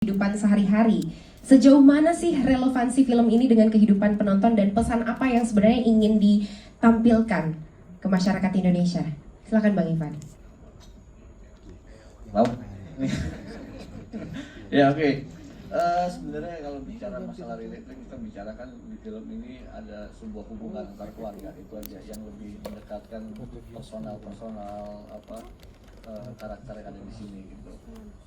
kehidupan sehari-hari. Sejauh mana sih relevansi film ini dengan kehidupan penonton dan pesan apa yang sebenarnya ingin ditampilkan ke masyarakat Indonesia? Silakan Bang Ivan. Mau? Ya oke. Sebenarnya kalau bicara masalah relate, kita bicarakan di film ini ada sebuah hubungan antar keluarga, itu aja yang lebih mendekatkan personal karakter yang ada di sini gitu.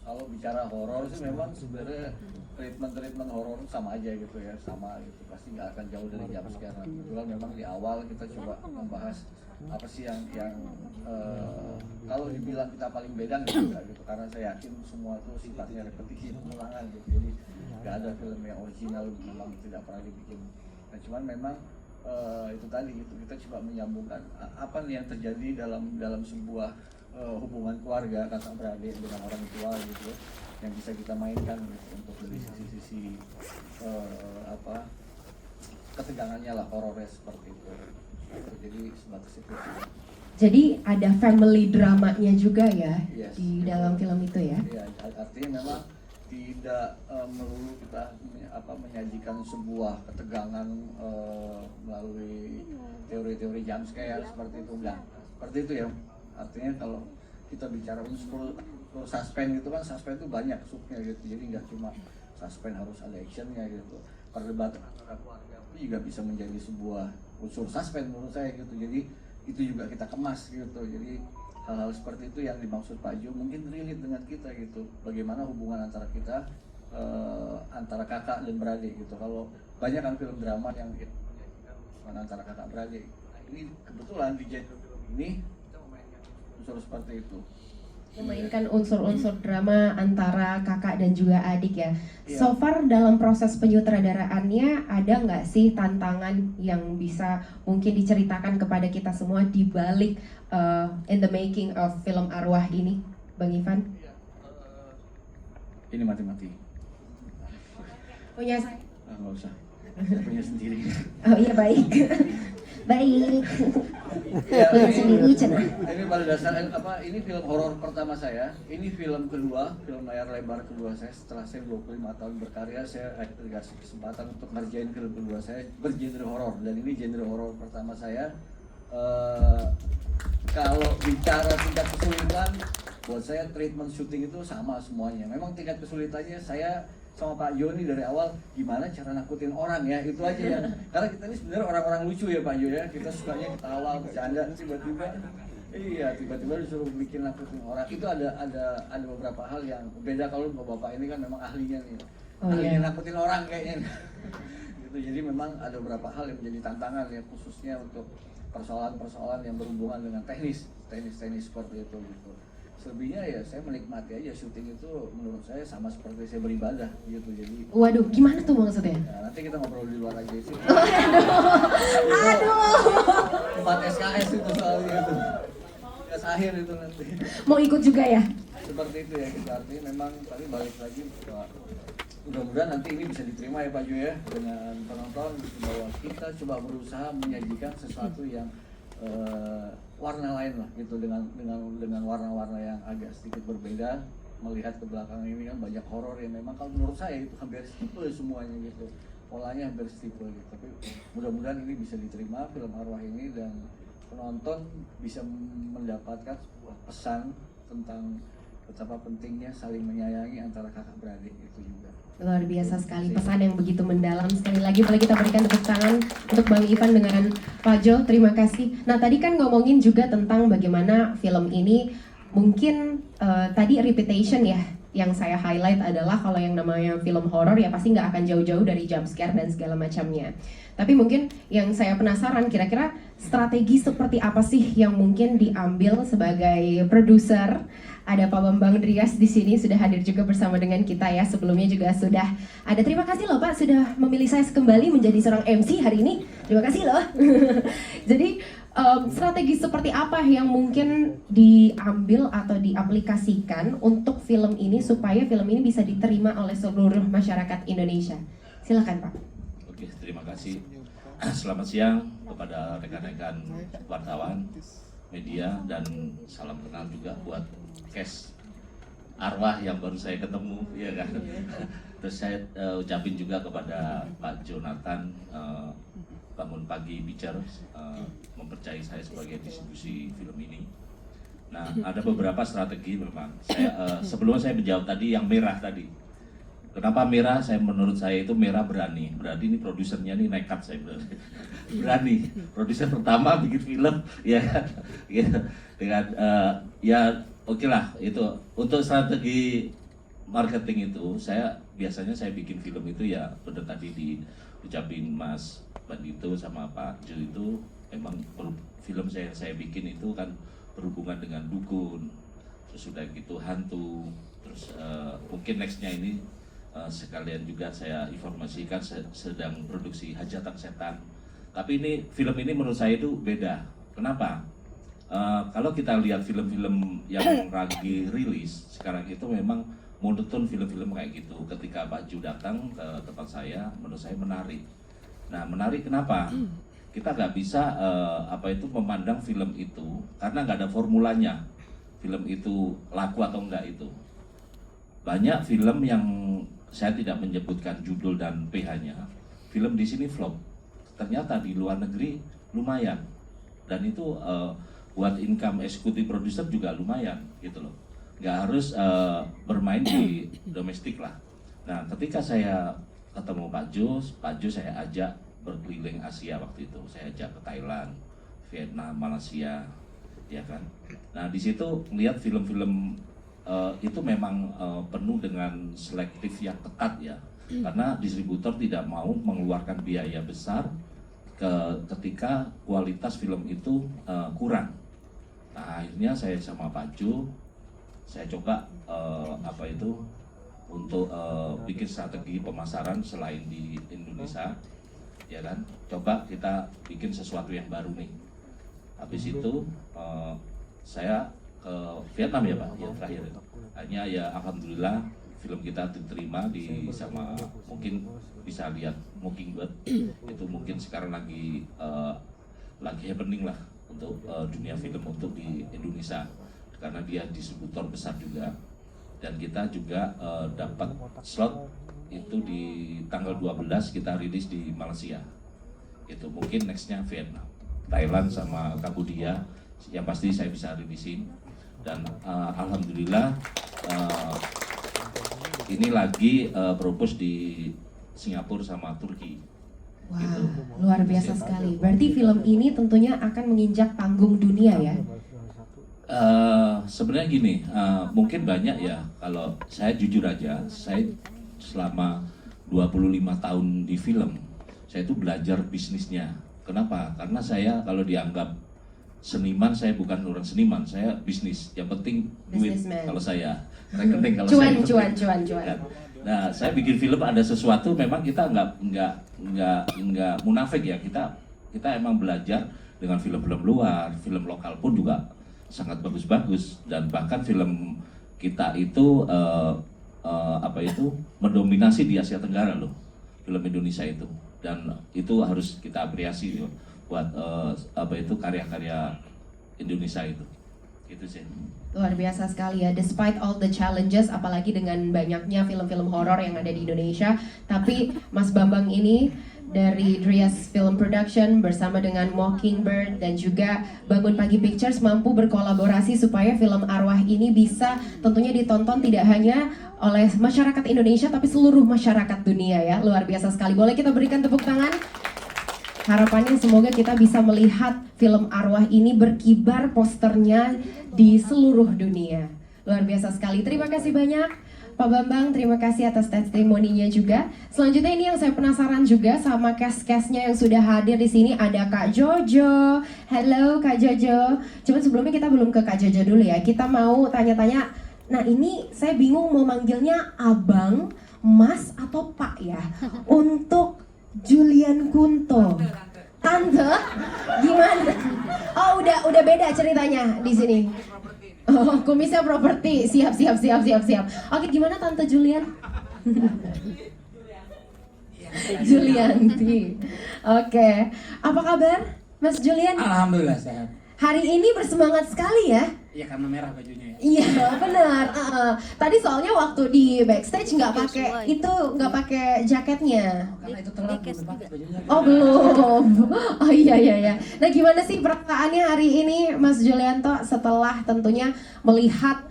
Kalau bicara horor sih memang sebenarnya treatment horor sama aja gitu ya, sama gitu, pasti nggak akan jauh dari jam sekarang. Kebetulan memang di awal kita coba membahas apa sih yang kalau dibilang kita paling beda enggak gitu, karena saya yakin semua itu sifatnya repetisi, pengulangan gitu, jadi nggak ada film yang original memang tidak pernah dibikin. Nah cuman memang itu tadi gitu, kita coba menyambungkan apa nih yang terjadi dalam sebuah hubungan keluarga kakak beradik dengan orang tua gitu, yang bisa kita mainkan gitu, untuk dari sisi-sisi ketegangannya lah, horornya seperti itu. Jadi sebatas itu. Jadi ada family dramanya juga ya, Yes, di dalam film itu ya? Iya, artinya memang tidak melulu kita menyajikan sebuah ketegangan melalui teori-teori jump scare seperti itu, enggak. Seperti itu ya. Artinya kalau kita bicara unsur suspense gitu kan, suspense itu banyak subnya gitu. Jadi nggak cuma suspense harus ada actionnya gitu. Perdebatan antara keluarga itu juga bisa menjadi sebuah unsur suspense menurut saya gitu. Jadi itu juga kita kemas gitu. Jadi hal-hal seperti itu yang dimaksud Pak Jo mungkin relate dengan kita gitu. Bagaimana hubungan antara kita antara kakak dan beradik gitu. Kalau banyak kan film drama yang hubungan antara kakak beradik. Nah, ini kebetulan di genre film ini kita memainkan unsur seperti itu. Memainkan unsur-unsur drama antara kakak dan juga adik ya. Iya. So far dalam proses penyutradaraannya ada nggak sih tantangan yang bisa mungkin diceritakan kepada kita semua di balik in the making of film Arwah ini, Bang Ivan? Ini mati-mati. Punya Nggak usah. Saya punya sendiri. Oh iya baik. Baik. Ya, Punya sendiri cenah. ini pada dasarnya ini film horor pertama saya. Ini film kedua, film layar lebar kedua saya setelah saya 25 tahun berkarya. Saya dikasih kesempatan untuk ngerjain film kedua saya bergenre horor, dan ini genre horor pertama saya. Kalau bicara tingkat kesulitan, buat saya treatment syuting itu sama semuanya. Memang tingkat kesulitannya saya sama Pak Jo nih dari awal, gimana cara nakutin orang ya, itu aja ya. Karena kita ini sebenarnya orang-orang lucu ya Pak Jo ya, kita sukanya ketawa, bercanda, tiba-tiba disuruh bikin nakutin orang. Itu ada beberapa hal yang beda. Kalau Bapak ini kan memang ahlinya nih, ahlinya nakutin orang kayaknya. Gitu. Jadi memang ada beberapa hal yang menjadi tantangan ya, khususnya untuk persoalan-persoalan yang berhubungan dengan teknis seperti itu gitu. Selebihnya ya saya menikmati aja syuting itu, menurut saya sama seperti saya beribadah gitu. Jadi Waduh, gimana tuh maksudnya? ya, nanti kita ngobrol di luar aja sih. Aduh. 4 SKS itu soalnya itu. SKS akhir itu nanti. Mau ikut juga ya? Seperti itu ya kita, artinya memang tadi balik lagi bahwa mudah-mudahan nanti ini bisa diterima ya Pak Jo ya dengan penonton, bahwa kita coba berusaha menyajikan sesuatu yang warna lain lah gitu, dengan warna-warna yang agak sedikit berbeda. Melihat ke belakang ini kan banyak horor yang memang kalau menurut saya itu hampir simple semuanya gitu, polanya hampir simple gitu. Tapi mudah-mudahan ini bisa diterima film Arwah ini, dan penonton bisa mendapatkan sebuah pesan tentang betapa pentingnya saling menyayangi antara kakak beradik itu juga. Luar biasa sekali, pesan yang begitu mendalam. Sekali lagi boleh kita berikan tepuk tangan untuk Bang Ivan dengan Pak Jo, terima kasih. Nah tadi kan ngomongin juga tentang bagaimana film ini mungkin tadi repetition ya, yang saya highlight adalah kalau yang namanya film horor ya pasti nggak akan jauh-jauh dari jump scare dan segala macamnya. Tapi mungkin yang saya penasaran, kira-kira strategi seperti apa sih yang mungkin diambil sebagai produser? Ada Pak Bambang Drias di sini sudah hadir juga bersama dengan kita ya. Sebelumnya juga sudah ada. Terima kasih loh Pak sudah memilih saya kembali menjadi seorang MC hari ini. Terima kasih loh. Jadi strategi seperti apa yang mungkin diambil atau diaplikasikan untuk film ini supaya film ini bisa diterima oleh seluruh masyarakat Indonesia? Silakan Pak. Oke, terima kasih. Selamat siang kepada rekan-rekan wartawan, media, dan salam kenal juga buat cast arwah yang baru saya ketemu, ya kan. Terus saya ucapin juga kepada Pak Jonathan Bangun Pagi Pictures mempercayai saya sebagai distribusi film ini. Nah, ada beberapa strategi memang. Sebelum saya menjawab tadi yang merah tadi. Kenapa merah? Menurut saya itu merah berani. Berarti ini produsernya nih nekat saya bilang. Berani. Produser pertama bikin film, ya kan? Gitu. Dengan ya oke lah itu. Untuk strategi marketing itu, biasanya saya bikin film itu ya benar tadi diucapin Mas Bandito sama Pak Jo itu memang film saya bikin itu kan berhubungan dengan dukun, terus sudah gitu hantu, terus mungkin nextnya ini sekalian juga saya informasikan sedang produksi Hajatan Setan. Tapi film ini menurut saya itu beda. Kenapa? Kalau kita lihat film-film yang lagi rilis sekarang itu memang monoton film-film kayak gitu. Ketika Pak Ju datang ke tempat saya, menurut saya menarik. Nah, menarik kenapa? Kita nggak bisa memandang film itu karena nggak ada formulanya. Film itu laku atau enggak itu. Banyak film yang saya tidak menyebutkan judul dan PH-nya. Film di sini flop. Ternyata di luar negeri lumayan. Dan itu buat income eksekutif produser juga lumayan gitu loh. Nggak harus bermain di domestik lah. Nah, ketika saya ketemu Pak Jo saya ajak berkeliling Asia waktu itu. Saya ajak ke Thailand, Vietnam, Malaysia, ya kan. Nah, di situ melihat film-film itu memang penuh dengan selektif yang ketat ya. Karena distributor tidak mau mengeluarkan biaya besar ketika kualitas film itu kurang. Nah, akhirnya saya sama Pak Jo, saya coba untuk bikin strategi pemasaran selain di Indonesia, ya kan. Coba kita bikin sesuatu yang baru nih. Habis itu saya ke Vietnam ya Pak, ya terakhir. Hanya ya alhamdulillah film kita diterima sama mungkin bisa lihat Mockingbird itu mungkin sekarang lagi happening lah untuk dunia film untuk di Indonesia karena dia distributor besar juga dan kita juga dapat slot itu di tanggal 12 kita rilis di Malaysia. Itu mungkin nextnya Vietnam, Thailand sama Kambodia yang pasti saya bisa rilisin. Dan alhamdulillah ini lagi propose di Singapura sama Turki. Wah, gitu. luar biasa sekali. Berarti film ini tentunya akan menginjak panggung dunia ya? Sebenarnya gini, mungkin banyak ya. Kalau saya jujur aja, saya selama 25 tahun di film, saya itu belajar bisnisnya. Kenapa? Karena saya kalau dianggap seniman, saya bukan orang seniman, saya bisnis. Yang penting duit kalau saya, rekening kalau saya. Cuan. Nah, saya bikin film ada sesuatu, memang kita nggak munafik ya. Kita emang belajar dengan film-film luar, film lokal pun juga sangat bagus-bagus dan bahkan film kita itu mendominasi di Asia Tenggara loh, film Indonesia itu, dan itu harus kita apresiasi loh. Buat karya-karya Indonesia itu sih. Luar biasa sekali ya, despite all the challenges, apalagi dengan banyaknya film-film horor yang ada di Indonesia, tapi Mas Bambang ini dari Drias Film Production bersama dengan Mockingbird dan juga Bangun Pagi Pictures mampu berkolaborasi supaya film Arwah ini bisa tentunya ditonton tidak hanya oleh masyarakat Indonesia tapi seluruh masyarakat dunia ya. Luar biasa sekali. Boleh kita berikan tepuk tangan? Harapannya semoga kita bisa melihat film Arwah ini berkibar posternya di seluruh dunia. Luar biasa sekali. Terima kasih banyak Pak Bambang, terima kasih atas testimoninya juga. Selanjutnya ini yang saya penasaran juga sama cast-castnya yang sudah hadir di sini. Ada Kak Jojo. Halo Kak Jojo. Cuman sebelumnya kita belum ke Kak Jojo dulu ya. Kita mau tanya-tanya. Nah, ini saya bingung mau manggilnya Abang, Mas atau Pak ya. Untuk Julian Kunto. Tante? Gimana? Oh, udah beda ceritanya di sini. Oh, kumisnya properti. Siap. Oke, gimana Tante Julian? Julianti. Oke. Apa kabar, Mas Julian? Alhamdulillah sehat. hari ini bersemangat sekali ya. Iya karena merah bajunya ya. Iya benar. Tadi soalnya waktu di backstage nggak pakai itu, nggak pakai jaketnya. Karena itu telat belum pakai bajunya. Oh belum. Oh iya. Nah gimana sih perasaannya hari ini Mas Julianto setelah tentunya melihat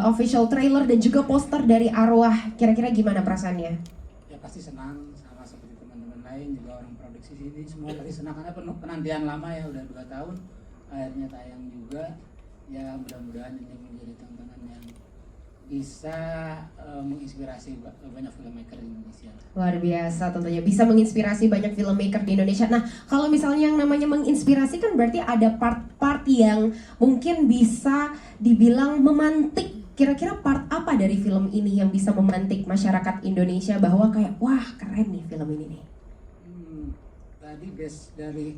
official trailer dan juga poster dari Arwah? Kira-kira gimana perasaannya? Ya pasti senang sama seperti teman-teman lain juga orang produksi sini semua pasti senang karena penantian lama ya udah 2 tahun akhirnya tayang juga. Ya mudah-mudahan ini menjadi tontonan yang bisa menginspirasi banyak filmmaker di Indonesia. Luar biasa, tentunya bisa menginspirasi banyak filmmaker di Indonesia. Nah, kalau misalnya yang namanya menginspirasi kan berarti ada part-part yang mungkin bisa dibilang memantik. Kira-kira part apa dari film ini yang bisa memantik masyarakat Indonesia bahwa kayak wah keren nih film ini nih? Tadi base dari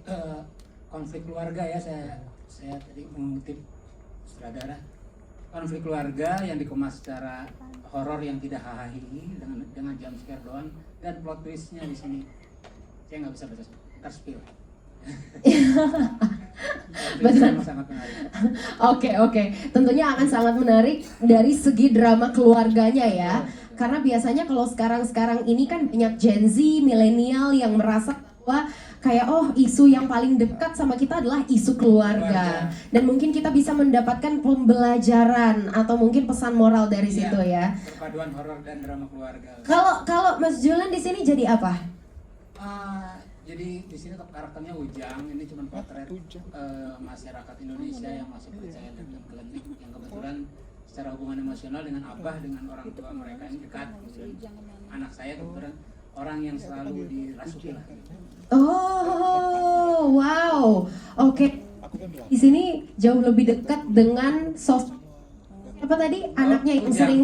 konflik keluarga ya, saya tadi mengutip sutradara, konflik keluarga yang dikemas secara horor yang tidak hahaha dengan jump scare doang dan plot twistnya di sini saya nggak bisa baca ntar spill. Benar. Sangat menarik. Oke. Tentunya akan sangat menarik dari segi drama keluarganya ya. Karena biasanya kalau sekarang ini kan banyak Gen Z, milenial yang merasa bahwa kayak isu yang paling dekat sama kita adalah isu keluarga. Dan mungkin kita bisa mendapatkan pembelajaran atau mungkin pesan moral dari situ ya. Perpaduan horor dan drama keluarga. Kalau Mas Julian di sini jadi apa? Jadi di sini karakternya Ujang, ini cuma potret masyarakat Indonesia yang masih percaya dengan klinik yang kebetulan secara hubungan emosional dengan abah dengan orang tua mereka yang dekat. Kemudian anak saya kebetulan orang yang selalu dirasuki lah. Oh, wow. Oke. Di sini jauh lebih dekat dengan sosok apa tadi? Anaknya yang Ujang. sering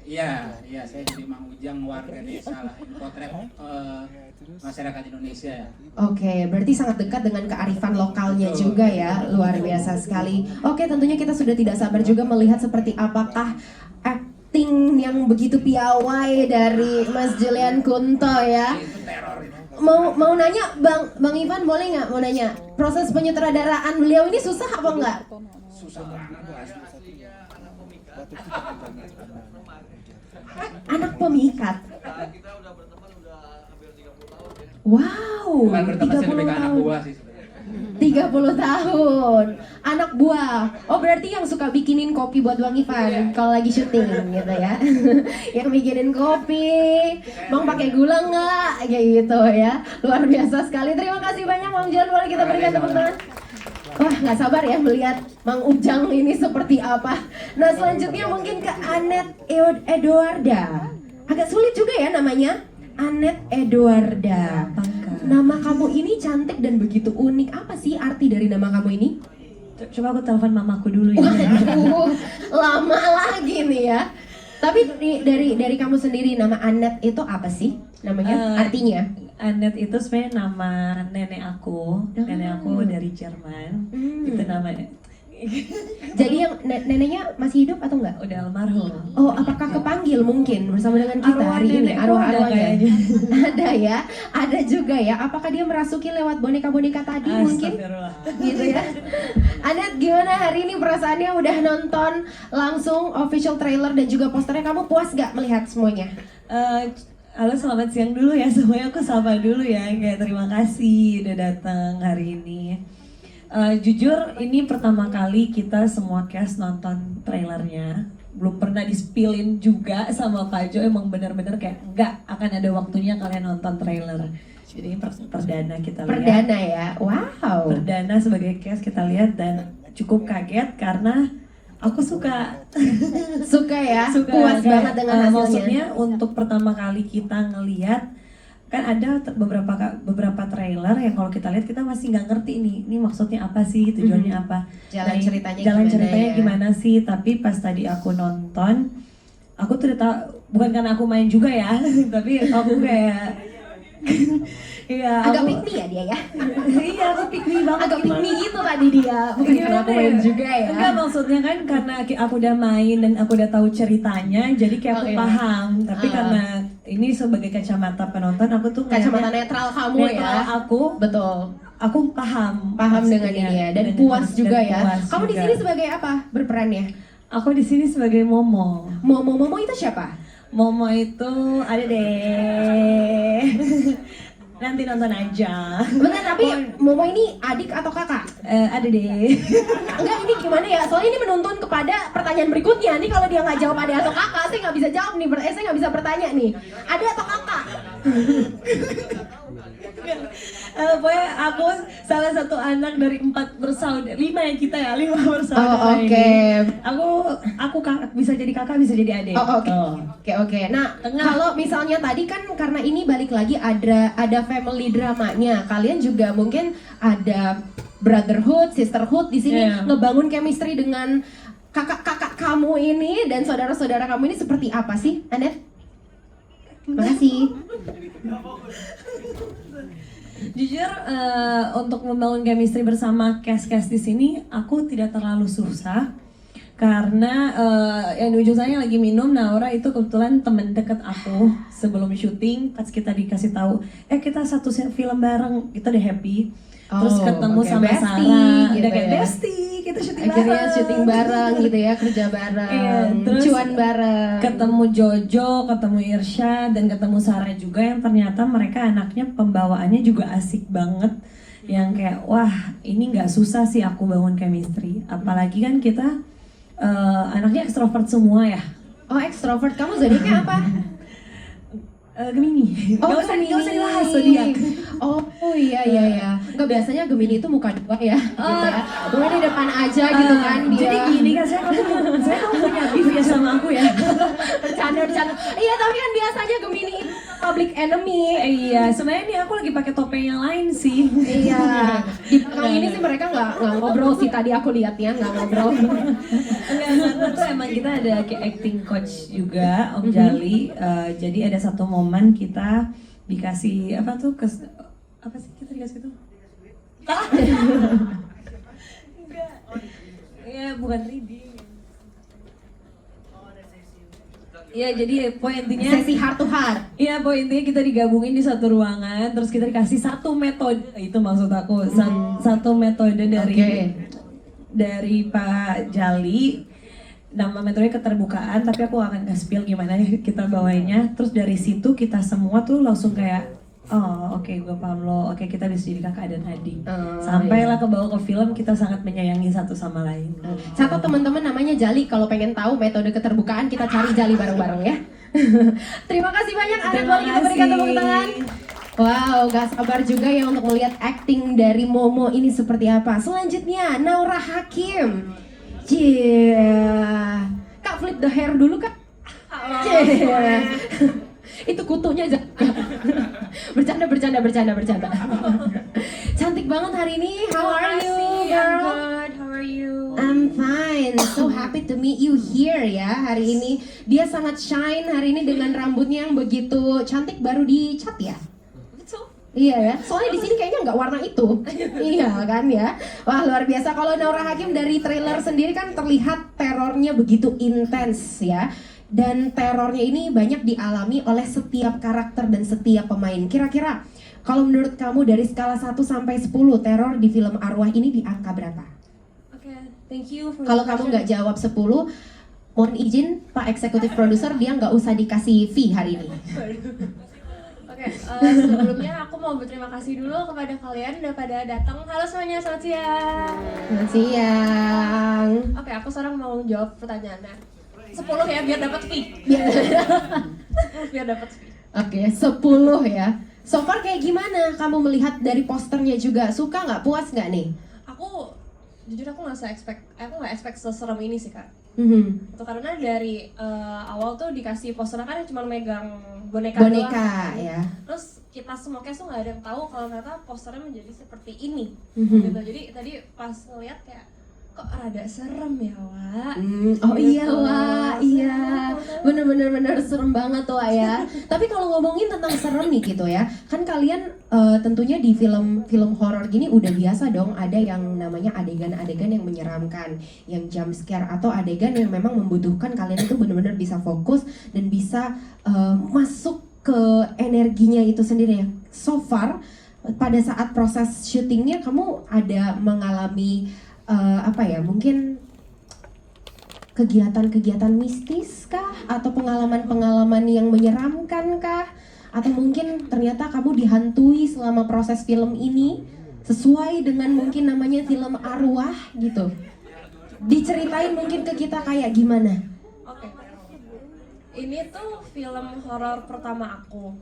Iya, saya jadi Mang Ujang warga desa lah. Ini potret masyarakat Indonesia ya. Oke, berarti sangat dekat dengan kearifan lokalnya juga ya, luar biasa sekali. Oke, tentunya kita sudah tidak sabar juga melihat seperti apakah acting yang begitu piawai dari Mas Julian Kunto ya. Itu teror itu. Mau nanya Bang Ivan, boleh nggak mau nanya proses penyutradaraan beliau ini susah apa enggak? Susah banget. Anak pemikat. Kita udah berteman udah hampir 30 tahun ya. Wow, Bukan berteman sih, 30 lebih ke anak tahun. buah sih sebenarnya. 30 tahun, anak buah. Oh berarti yang suka bikinin kopi buat Bang Ivan kalau lagi syuting gitu ya. Yang bikinin kopi, Bang pakai gula nggak? Kayak gitu ya. Luar biasa sekali. Terima kasih banyak Bang Julian, boleh kita berikan tepuk tangan. Wah nggak sabar ya melihat Mang Ujang ini seperti apa. Nah selanjutnya mungkin ke Annette Edwarda. Agak sulit juga ya namanya, Annette Edwarda. Nama kamu ini cantik dan begitu unik. Apa sih arti dari nama kamu ini? Coba aku telepon mamaku dulu ya. Waduh, lama lagi nih ya. Tapi dari kamu sendiri nama Annette itu apa sih namanya? Artinya? Annette itu sebenarnya nama nenek aku. Nenek aku dari Jerman. Itu namanya. Jadi yang neneknya masih hidup atau enggak? Udah almarhum. Oh, apakah kepanggil mungkin bersama dengan kita Arwah hari ini? nenekku Arwah-arwahnya ada kayaknya. ada ya, ada juga ya. Apakah dia merasuki lewat boneka-boneka tadi mungkin? Astagfirullah. Gitu ya. Annette, gimana hari ini perasaannya udah nonton langsung official trailer dan juga posternya? Kamu puas gak melihat semuanya? Halo, selamat siang dulu ya semuanya. Aku sapa dulu ya. Kayak terima kasih udah datang hari ini. Jujur ini pertama kali kita semua cast nonton trailernya. Belum pernah di-spillin juga sama Pak Jo. Emang bener-bener kayak enggak akan ada waktunya kalian nonton trailer. Jadi ini perdana kita lihat. Perdana ya, wow. Perdana sebagai cast kita lihat dan cukup kaget karena aku suka ya, puas kayak, banget dengan hasilnya. Maksudnya untuk pertama kali kita ngelihat kan ada beberapa trailer yang kalau kita lihat kita masih nggak ngerti ini maksudnya apa sih, tujuannya apa, Jalan ceritanya ceritanya ya? gimana sih. Tapi pas tadi aku nonton, aku tuh udah tahu, bukan karena aku main juga ya tapi aku kayak iya, Agak aku- pick me ya dia ya? iya, aku pick me banget. Agak pick gimana. me gitu tadi dia, bukan karena aku main juga ya? Enggak, maksudnya kan karena aku udah main dan aku udah tahu ceritanya, jadi kayak aku Oh, iya. paham. Tapi karena ini sebagai kacamata penonton, aku tuh Kacamata ngeliatnya netral kamu netral ya? aku. Betul. aku paham dengan maksudnya, ini ya dan dengan- puas dan juga ya. puas Kamu di juga. sini sebagai apa berperannya? Aku di sini sebagai Momo. Momo itu siapa? Momo itu ada deh. Nanti nonton aja. Bentar, tapi Momo ini adik atau kakak? Ada deh. Enggak, ini gimana ya? Soalnya ini menuntun kepada pertanyaan berikutnya. Nih kalau dia nggak jawab adik atau kakak, saya nggak bisa jawab nih. Saya nggak bisa bertanya nih. Adik atau kakak? Pokoknya aku salah satu anak dari 4 bersaudara, 5 ya kita ya, 5 Oh, bersaudara oke. ini. Aku kakak, bisa jadi kakak, bisa jadi adik. Oh, oke. Oh. Oke. Nah, Tengah. kalau misalnya tadi kan karena ini balik lagi ada family dramanya. Kalian juga mungkin ada brotherhood, sisterhood di sini Iya. ngebangun chemistry dengan kakak-kakak kamu ini dan saudara-saudara kamu ini seperti apa sih, Anet? Makasih. Jujur untuk membangun chemistry bersama cast-cast di sini aku tidak terlalu susah karena yang di ujung sana lagi minum. Naura itu kebetulan temen deket aku sebelum syuting. Pas kita dikasih tahu kita satu film bareng, kita udah happy. Terus Oh, ketemu oke, sama bestie Sarah, gitu udah kayak ya. bestie, kita syuting Akhirnya bareng. syuting bareng gitu ya, kerja bareng, Iya, terus cuan bareng. Ketemu Jojo, ketemu Irsyad, dan ketemu Sarah juga yang ternyata mereka anaknya pembawaannya juga asik banget. Yang kayak wah ini nggak susah sih aku bangun chemistry. Apalagi kan kita anaknya ekstrovert semua ya. Oh, ekstrovert. Kamu zodiaknya apa? Gemini. Oh, Gak usah Gemini. dibahas zodiak. Oh iya. Enggak, biasanya Gemini itu muka dua ya. Gitu ya. Pokoknya di depan aja gitu kan dia. Jadi gini kan saya kamu punya beef ya sama aku ya. bercanda. Iya, tapi kan biasanya Gemini itu public enemy. Iya, sebenarnya ini aku lagi pakai topeng yang lain sih. Iya. Di belakang ini sih mereka nggak ngobrol sih, tadi aku lihat ya nggak ngobrol. Enggak, karena tuh emang kita ada kayak acting coach juga, Om Jali. Jadi ada satu momen kita dikasih apa sih kita dikasih tuh? Enggak. Iya, bukan reading. Iya, jadi poin intinya Sesi heart to heart. iya, poin intinya kita digabungin di satu ruangan, terus kita dikasih satu metode, itu maksud aku, satu metode dari Oke. dari Pak Jali. Nama metode keterbukaan, tapi aku akan spill gimana kita bawainnya. Terus dari situ kita semua tuh langsung kayak oh oke, gue paham lo, oke kita bisa jadi kakak dan adik. Sampailah ke bawah ke film, kita sangat menyayangi satu sama lain. Catat teman-teman, namanya Jali. Kalau pengen tahu metode keterbukaan, kita cari Jali bareng-bareng ya. Terima kasih banyak Anet, Terima boleh kita berikan kasih. tepuk tangan. Wow, gak sabar juga ya untuk melihat acting dari Momo ini seperti apa. Selanjutnya Naura Hakim. Yeah. Kak, flip the hair dulu Kak. Yeah. Itu kutunya aja. bercanda. Cantik banget hari ini. How are you, girl? Good. How are you? I'm fine. So happy to meet you here ya hari ini. Dia sangat shine hari ini dengan rambutnya yang begitu cantik, baru dicat ya. Betul. Iya ya, soalnya di sini kayaknya nggak warna itu. Iya kan ya. Wah, luar biasa. Kalau Naura Hakim dari trailer sendiri kan terlihat terornya begitu intens ya. Dan terornya ini banyak dialami oleh setiap karakter dan setiap pemain. Kira-kira kalau menurut kamu dari skala 1 sampai 10 teror di film Arwah ini di angka berapa? Oke, thank you for Kalau the kamu question. nggak jawab 10, mohon izin Pak Eksekutif Produser, dia nggak usah dikasih fee hari ini. Oke, sebelumnya aku mau berterima kasih dulu kepada kalian udah pada datang. Halo semuanya, selamat siang. Selamat siang. Oke, aku sekarang mau jawab pertanyaannya. 10 ya biar dapat fee. Biar dapat fee. Oke, 10 ya. So far kayak gimana kamu melihat dari posternya juga? Suka nggak? Puas nggak nih? Aku jujur aku nggak expect seserem ini sih Kak. Mhm. Itu karena dari awal tuh dikasih posternya kan cuma megang boneka doang. Boneka ya. Terus kita semua cast tuh nggak ada yang tahu kalau ternyata posternya menjadi seperti ini. Mhm. Gitu. Jadi tadi pas ngeliat kayak kok rada serem ya Wak. Oh Gitu. iya Wak, iya. Bener serem banget tuh Wak ya. Tapi kalau ngomongin tentang serem nih gitu ya, kan kalian tentunya di film horor gini udah biasa dong ada yang namanya adegan-adegan yang menyeramkan, yang jump scare atau adegan yang memang membutuhkan kalian itu benar-benar bisa fokus dan bisa masuk ke energinya itu sendiri ya. So far pada saat proses syutingnya kamu ada mengalami mungkin kegiatan-kegiatan mistis kah? Atau pengalaman-pengalaman yang menyeramkan kah? Atau mungkin ternyata kamu dihantui selama proses film ini sesuai dengan mungkin namanya film arwah gitu? Diceritain mungkin ke kita kayak gimana? Oke. Ini tuh film horor pertama aku.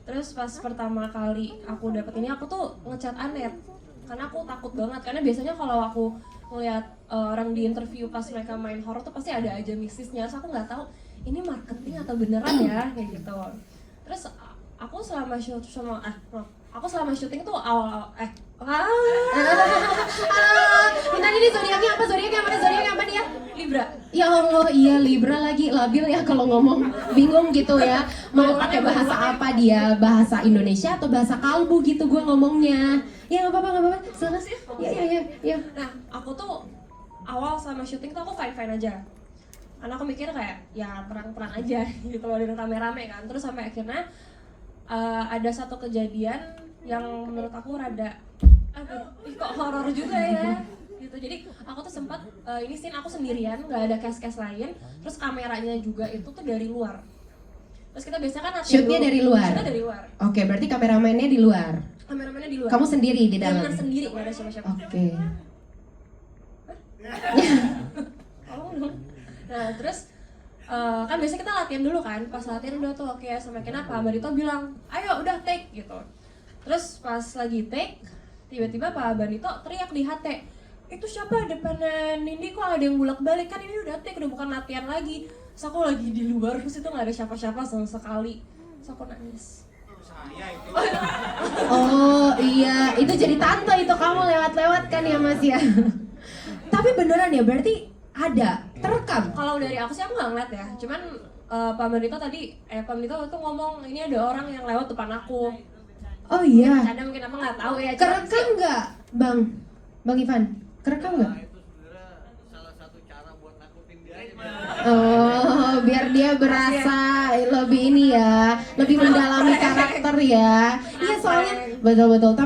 Terus pas pertama kali aku dapet ini, aku tuh ngechat Anet karena aku takut banget. Karena biasanya kalau aku ngeliat orang di interview pas mereka main horor tuh pasti ada aja mistisnya. Terus aku nggak tahu ini marketing atau beneran ya kayak gitu. Terus aku selama syuting tuh Tadi ini zodiaknya apa? Zodiaknya apa dia? Libra. Ya Allah, iya Libra lagi labil ya kalau ngomong, bingung gitu ya. Mau pakai bahasa apa dia? Bahasa Indonesia atau bahasa kalbu gitu gue ngomongnya. Ya nggak apa-apa. Selesai. Ya. Nah, aku tuh awal sama syuting tuh aku fine aja. Karena aku mikir kayak ya perang aja gitu loh, dan rame-rame kan. Terus sampai akhirnya ada satu kejadian yang menurut aku rada kok horor juga ya gitu. Jadi aku tuh sempat ini scene aku sendirian, nggak ada cast lain. Terus kameranya juga itu tuh dari luar. Terus kita biasanya kan Shootnya dari luar. Shootnya dari luar. Oke, berarti kameramennya di luar. Kameramannya di luar. Kamu sendiri di dalam. Benar sendiri, nggak ada siapa-siapa. Oke. Oh, nah terus kan biasanya kita latihan dulu kan. Pas latihan udah tuh oke, sampai kenapa Barito bilang ayo udah take gitu. Terus pas lagi take, tiba-tiba Pak Barito teriak di HT, itu siapa depannya Nindi kok ada yang bulak-balik, kan ini udah take, udah bukan latihan lagi. Terus aku lagi di luar, terus itu gak ada siapa-siapa sama sekali. Terus aku nangis. Oh iya, itu jadi tante itu kamu lewat-lewat kan ya Mas ya. Tapi beneran ya, berarti ada terekam. Kalau dari aku sih aku nggak ngeliat ya, cuman Pak Barito itu ngomong ini ada orang yang lewat depan aku. Oh iya. Ada mungkin apa nggak tahu ya. Kerekam nggak, Bang Ivan? Kerekam nggak? Itu sebenarnya salah satu cara buat nakutin dia aja. Oh, biar dia berasa lebih ini ya, lebih mendalami karakter ya. Iya soalnya betul.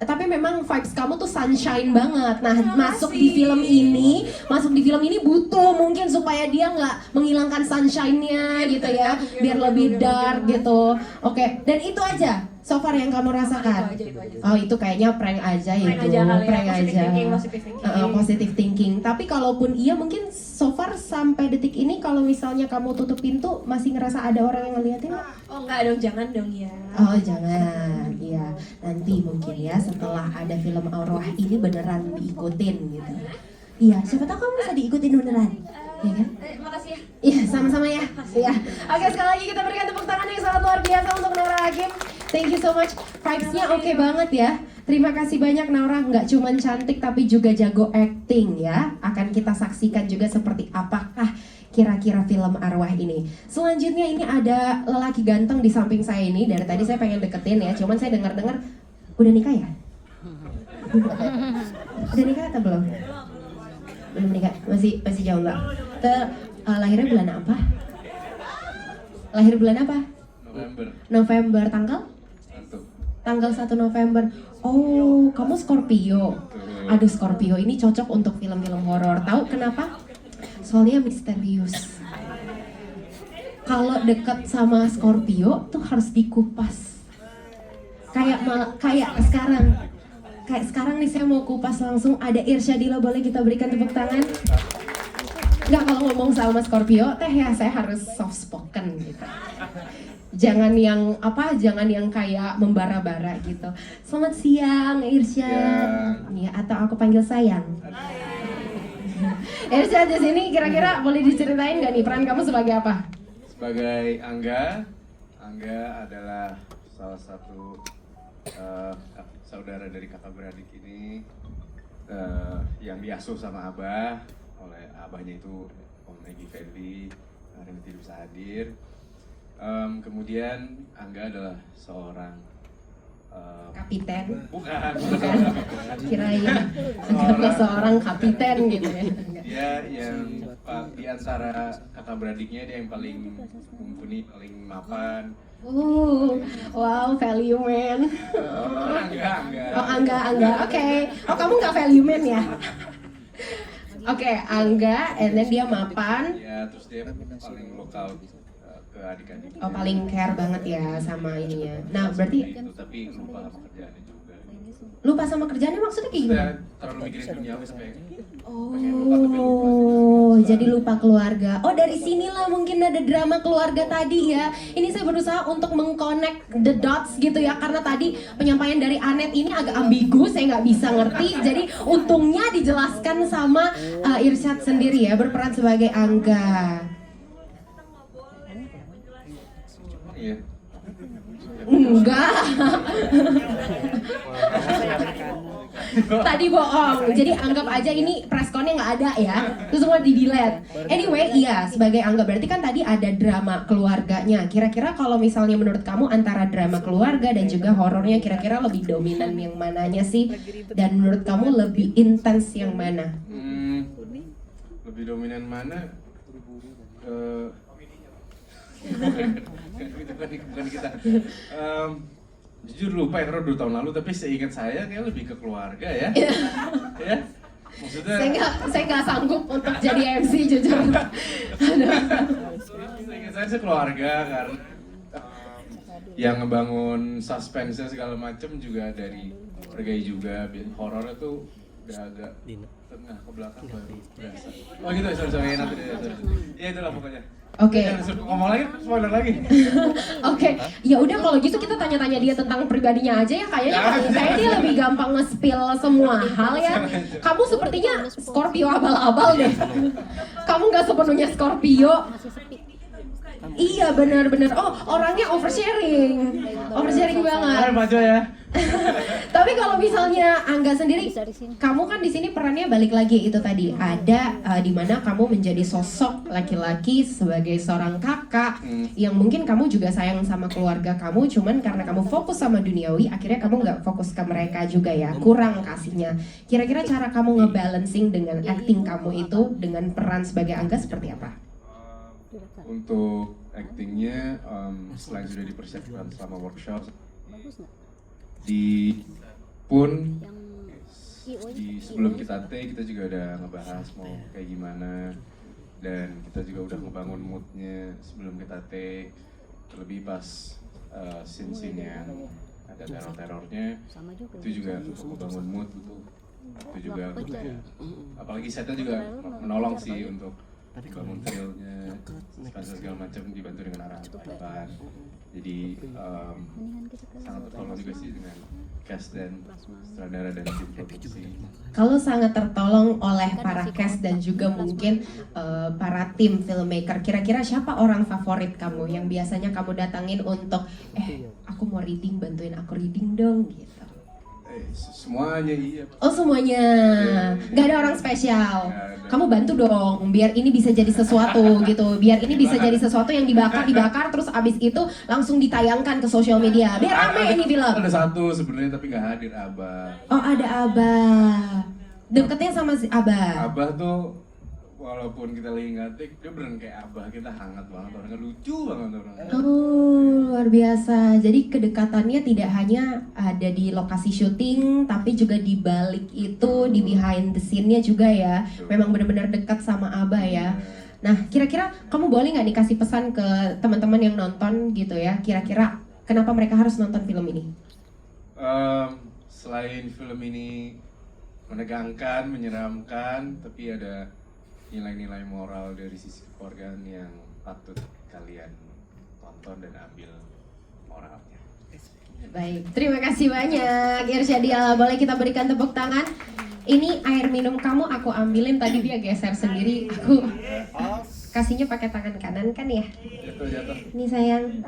Tapi memang vibes kamu tuh sunshine banget. Nah, masuk di film ini butuh mungkin supaya dia nggak menghilangkan sunshine-nya gitu ya, biar lebih dark gitu. Oke, dan itu aja. So far yang kamu rasakan? Itu aja. Oh itu kayaknya prank aja Prank itu, aja kali ya, prank positive aja. thinking, positive thinking. Positive thinking. Tapi kalaupun iya mungkin so far sampai detik ini kalau misalnya kamu tutup pintu masih ngerasa ada orang yang ngeliatin nggak? Oh enggak dong, jangan dong ya. Oh jangan, iya. Nanti mungkin ya setelah ada film arwah ini beneran diikutin gitu. Iya, siapa tahu kamu bisa diikutin beneran. Iya kan? Makasih ya. Iya, sama-sama ya. Iya. Oke, sekali lagi kita berikan tepuk tangan yang sangat luar biasa untuk Naura Hakim. Thank you so much. Vibes-nya oke banget ya. Terima kasih banyak Naura, nggak cuma cantik tapi juga jago acting ya. Akan kita saksikan juga seperti apakah kira-kira film arwah ini. Selanjutnya ini ada lelaki ganteng di samping saya ini. Dari tadi saya pengen deketin ya, cuman saya dengar-dengar udah nikah ya? Udah nikah atau belum? Belum nikah, masih jomblo. Lahirnya bulan apa? Lahir bulan apa? November tanggal? 1 November. Oh, kamu Scorpio. Aduh, Scorpio ini cocok untuk film-film horor. Tahu kenapa? Soalnya misterius. Kalau dekat sama Scorpio tuh harus dikupas. Kayak sekarang nih saya mau kupas langsung. Ada Irsyadila, boleh kita berikan tepuk tangan? Nggak, kalau ngomong sama Scorpio teh ya saya harus soft spoken gitu. Jangan yang kayak membara-bara gitu. Selamat siang Irsyad. Ya, atau aku panggil sayang. Irsyad di sini kira-kira boleh diceritain nggak nih peran kamu sebagai apa? Sebagai Angga adalah salah satu saudara dari kakak beradik ini yang diasuh sama abah, oleh abahnya itu Om Egy Fendi, hari ini tidak bisa hadir. Kemudian Angga adalah seorang Kapiten. bukan Kirain adalah seorang kapiten gitu ya. dia yang di antara kakak beradiknya dia yang paling mumpuni, paling mapan, Wow, value man. Enggak. Oh, Angga. Oke. Oh, kamu nggak value man ya? Oke, Angga, and then dia mapan. Ya, terus dia paling lokal ke adik-adik. Oh, paling care banget ya sama ininya. Nah, berarti itu, tapi lupa sama kerjaannya juga. lupa sama kerjaannya maksudnya kayak gimana? Saya terlalu mikirin dunia sampai Oh, jadi lupa keluarga. Oh, dari sinilah mungkin ada drama keluarga tadi ya. Ini saya berusaha untuk mengconnect the dots gitu ya, karena tadi penyampaian dari Anet ini agak ambigu, saya nggak bisa ngerti. Jadi untungnya dijelaskan sama Irsyad sendiri ya, berperan sebagai Angga. Iya. Enggak. Tadi bohong, jadi anggap aja ini pressconnya nggak ada ya, itu semua di delete. Anyway, iya sebagai Angga berarti kan tadi ada drama keluarganya. Kira-kira kalau misalnya menurut kamu antara drama keluarga dan juga horornya, kira-kira lebih dominan yang mananya sih? Dan menurut kamu lebih intens yang mana? Lebih dominan mana? Bukan kita. Jujur lupa ya, karena 2 tahun lalu, tapi seingat saya kayak lebih ke keluarga ya. Ya, maksudnya Saya nggak sanggup untuk jadi MC jujur. seingat saya sih keluarga, karena yang ngebangun suspense segala macem juga dari keluarga juga. Horornya tuh udah agak tengah ke belakang baru berasa. Oh gitu, sorry nanti deh. Ya itulah pokoknya. Oke. Jangan ngomong lagi, spoiler lagi. Oke, ya udah kalau gitu kita tanya-tanya dia tentang pribadinya aja ya. Kayaknya dia lebih gampang nge-spill semua hal ya. Kamu sepertinya Scorpio abal-abal deh. Kamu nggak sepenuhnya Scorpio. Iya benar-benar. Oh, orangnya oversharing banget. Hai Pak Jo ya. Tapi kalau misalnya Angga sendiri, kamu kan di sini perannya balik lagi itu tadi ada di mana kamu menjadi sosok laki-laki sebagai seorang kakak yang mungkin kamu juga sayang sama keluarga kamu, cuman karena kamu fokus sama duniawi, akhirnya kamu nggak fokus ke mereka juga ya, kurang kasihnya. Kira-kira cara kamu ngebalancing dengan acting kamu itu dengan peran sebagai Angga seperti apa? Untuk actingnya, selain sudah dipersiapkan selama workshop, sebelum kita take kita juga udah ngebahas mau kayak gimana, dan kita juga udah ngebangun moodnya sebelum kita take, terlebih pas scene-scene yang ada teror-terornya itu juga untuk ngebangun mood itu juga apalagi setnya juga menolong sih untuk bangun trailnya, segala macam dibantu dengan arahan. Jadi sangat tertolong juga sih dengan cast dan sutradara dan tim produksi. Kalau sangat tertolong oleh para cast dan juga mungkin para tim filmmaker, kira-kira siapa orang favorit kamu yang biasanya kamu datangin untuk aku mau reading, bantuin aku reading dong gitu? Semuanya iya. Oh semuanya, nggak ada orang spesial. Kamu bantu dong, biar ini bisa jadi sesuatu gitu. Biar ini bisa jadi sesuatu yang dibakar, terus abis itu langsung ditayangkan ke sosial media. Biar rame ini film. Ada satu sebenarnya tapi nggak hadir, Abah. Oh ada Abah. Deketnya sama si Abah. Abah tuh walaupun kita lagi ngatik, dia beneran kayak Abah, kita hangat banget, orangnya lucu banget orangnya. Oh luar biasa. Jadi kedekatannya tidak hanya ada di lokasi syuting, tapi juga di balik itu, di behind the scene-nya juga ya. Memang benar-benar dekat sama Abah ya. Nah kira-kira kamu boleh nggak nih kasih pesan ke teman-teman yang nonton gitu ya? Kira-kira kenapa mereka harus nonton film ini? Selain film ini menegangkan, menyeramkan, tapi ada nilai-nilai moral dari sisi keluargaan yang patut kalian tonton dan ambil moralnya. Baik, terima kasih banyak Irsyadia. Boleh kita berikan tepuk tangan? Ini air minum kamu aku ambilin, tadi dia geser sendiri. Aku kasihnya pakai tangan kanan kan ya? Jatuh. Ini sayang.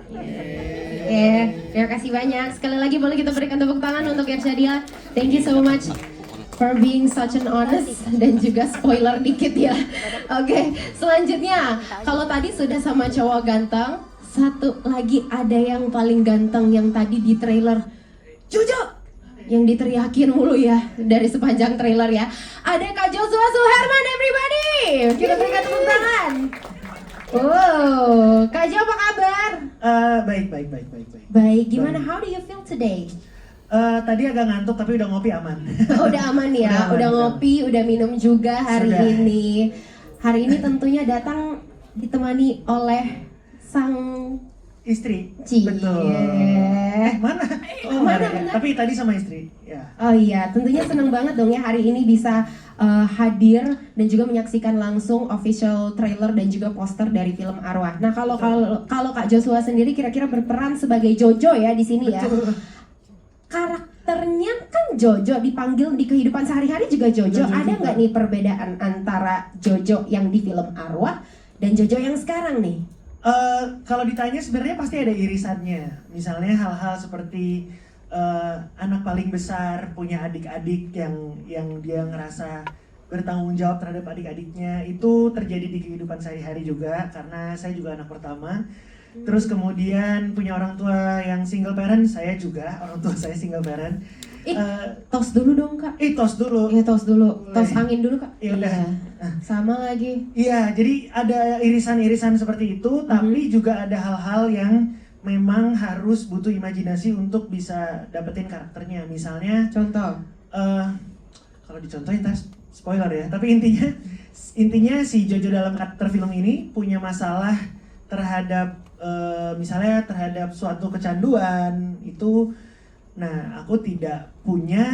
Terima kasih banyak. Sekali lagi boleh kita berikan tepuk tangan untuk Irsyadia. Thank you so much for being such an honest, dan juga spoiler dikit ya. Oke, selanjutnya kalau tadi sudah sama cowok ganteng, satu lagi ada yang paling ganteng yang tadi di trailer, Jojo, yang diteriakin mulu ya dari sepanjang trailer ya. Ada Kak Joshua Suherman, everybody. Kita berikan tepuk tangan. Oh, Kak Jo apa kabar? Baik. Baik, gimana? How do you feel today? Tadi agak ngantuk tapi udah ngopi aman. Oh, udah aman ya, udah ngopi, udah minum juga hari Sudah. ini. Hari ini tentunya datang ditemani oleh sang Istri. Cie. Betul. Mana? Oh, Mana, mana ya? mana? Tapi tadi sama istri. Ya. Oh iya, tentunya seneng banget dong ya hari ini bisa hadir dan juga menyaksikan langsung official trailer dan juga poster dari film Arwah. Nah kalau Kak Joshua sendiri kira-kira berperan sebagai Jojo ya di sini ya. Karakternya kan Jojo, dipanggil di kehidupan sehari-hari juga Jojo. Ada nggak nih perbedaan antara Jojo yang di film Arwah dan Jojo yang sekarang nih? Kalau ditanya sebenarnya pasti ada irisannya. Misalnya hal-hal seperti anak paling besar punya adik-adik yang dia ngerasa bertanggung jawab terhadap adik-adiknya, itu terjadi di kehidupan sehari-hari juga karena saya juga anak pertama. Terus kemudian punya orang tua yang single parent, saya juga orang tua saya single parent. Tos dulu dong Kak. Tos dulu. Iya tos dulu, tos Boleh. angin dulu Kak. Ya udah. Iya. Sama lagi. Iya, jadi ada irisan-irisan seperti itu, tapi juga ada hal-hal yang memang harus butuh imajinasi untuk bisa dapetin karakternya. Misalnya, Contoh. kalau dicontohin ntar spoiler ya, tapi intinya si Jojo dalam karakter film ini punya masalah terhadap misalnya terhadap suatu kecanduan itu. Nah, aku tidak punya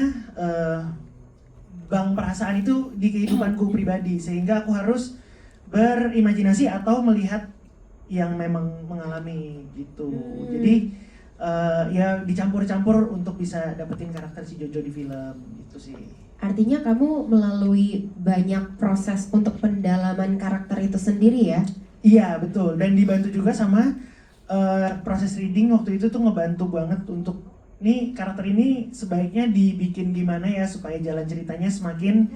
bank perasaan itu di kehidupanku pribadi, sehingga aku harus berimajinasi atau melihat yang memang mengalami gitu. Jadi ya dicampur-campur untuk bisa dapetin karakter si Jojo di film gitu sih. Artinya kamu melalui banyak proses untuk pendalaman karakter itu sendiri ya? Iya betul, dan dibantu juga sama proses reading waktu itu tuh ngebantu banget untuk nih karakter ini sebaiknya dibikin gimana ya supaya jalan ceritanya semakin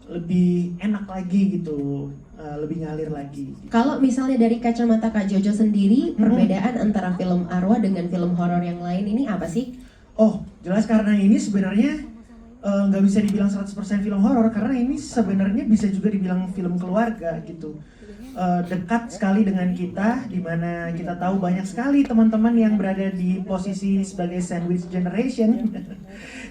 lebih enak lagi gitu, lebih ngalir lagi. Gitu. Kalau misalnya dari kacamata Kak Jojo sendiri, perbedaan antara film Arwah dengan film horor yang lain ini apa sih? Oh, jelas karena ini sebenarnya nggak bisa dibilang 100% film horor karena ini sebenarnya bisa juga dibilang film keluarga gitu. Dekat sekali dengan kita, dimana kita tahu banyak sekali teman-teman yang berada di posisi sebagai sandwich generation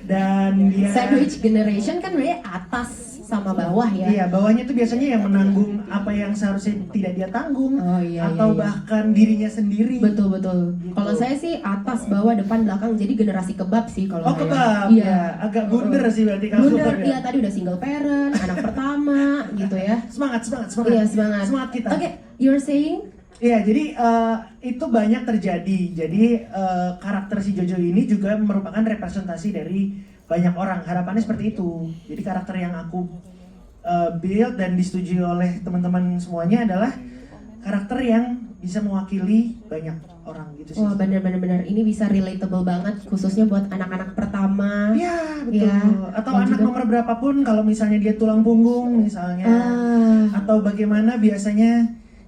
dan dia Sandwich generation kan berarti atas sama bawah ya? Iya, bawahnya tuh biasanya yang menanggung apa yang seharusnya tidak dia tanggung, Oh, iya, atau iya. bahkan dirinya sendiri. Betul betul. Gitu. Kalau saya sih atas, bawah, depan, belakang, jadi generasi kebab sih kalau Oh saya. kebab, Iya. ya. Agak blunder sih berarti kalau Blunder, kebab ya. iya tadi udah single parent, anak pertama gitu ya. Semangat. Iya semangat. Semangat kita. Oke, you're saying? Iya, jadi itu banyak terjadi. Jadi karakter si Jojo ini juga merupakan representasi dari banyak orang. Harapannya seperti itu. Jadi karakter yang aku build dan disetujui oleh teman-teman semuanya adalah karakter yang bisa mewakili banyak orang gitu sih. Wah benar-benar ini bisa relatable banget khususnya buat anak-anak pertama. Iya, betul. Ya, Atau dan anak juga- nomor berapapun kalau misalnya dia tulang punggung misalnya. Atau bagaimana biasanya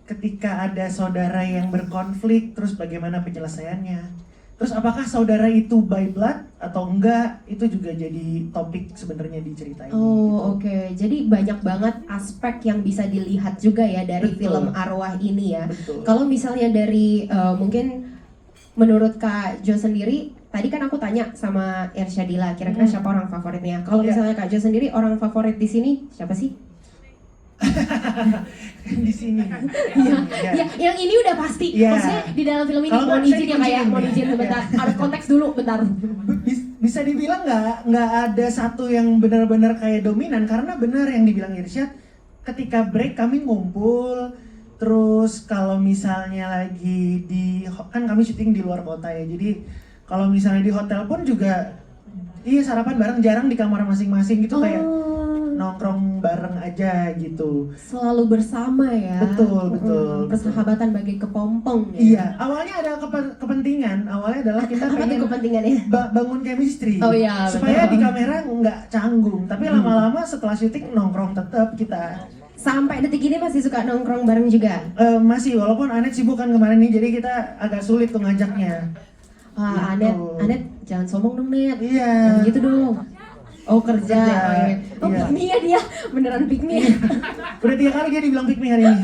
ketika ada saudara yang berkonflik, terus bagaimana penyelesaiannya. Terus apakah saudara itu by blood atau enggak, itu juga jadi topik sebenarnya di cerita ini. Oh gitu. oke, jadi banyak banget aspek yang bisa dilihat juga ya dari Betul. film Arwah ini ya. Betul. Kalau misalnya dari mungkin menurut Kak Jo sendiri, tadi kan aku tanya sama Irsyadila, kira-kira siapa orang favoritnya? Kalau Iya. misalnya Kak Jo sendiri orang favorit di sini siapa sih? Di sini. Ya, yang ini udah pasti. Iya. Maksudnya di dalam film ini Kalau mau nggak, saya izin ya kayak mau dikunciin. izin bentar. Ada konteks dulu bentar. Bisa dibilang nggak ada satu yang benar-benar kayak dominan karena benar yang dibilang Irsyad, ketika break kami ngumpul. Terus kalau misalnya lagi kan kami syuting di luar kota ya, jadi kalau misalnya di hotel pun juga iya sarapan bareng, jarang di kamar masing-masing gitu, kayak nongkrong bareng aja gitu. Selalu bersama ya. Betul, betul. Persahabatan bagi kepompong ya. Iya, awalnya ada kepentingan, awalnya adalah kita Apa tuh pengen kepentingannya? bangun chemistry. Oh iya, supaya betul. di kamera nggak canggung, tapi lama-lama setelah syuting nongkrong tetap kita. Sampai detik ini masih suka nongkrong bareng juga. Masih, walaupun Anet sibuk kan kemarin nih, jadi kita agak sulit tuh ngajaknya. Wah, Gitu. Anet jangan sombong dong Net. Iya. Jangan gitu dong. Oh kerja. Kerja, Oh iya. pick me ya dia, beneran pick me. Udah 3 kali dia dibilang pick me hari ini.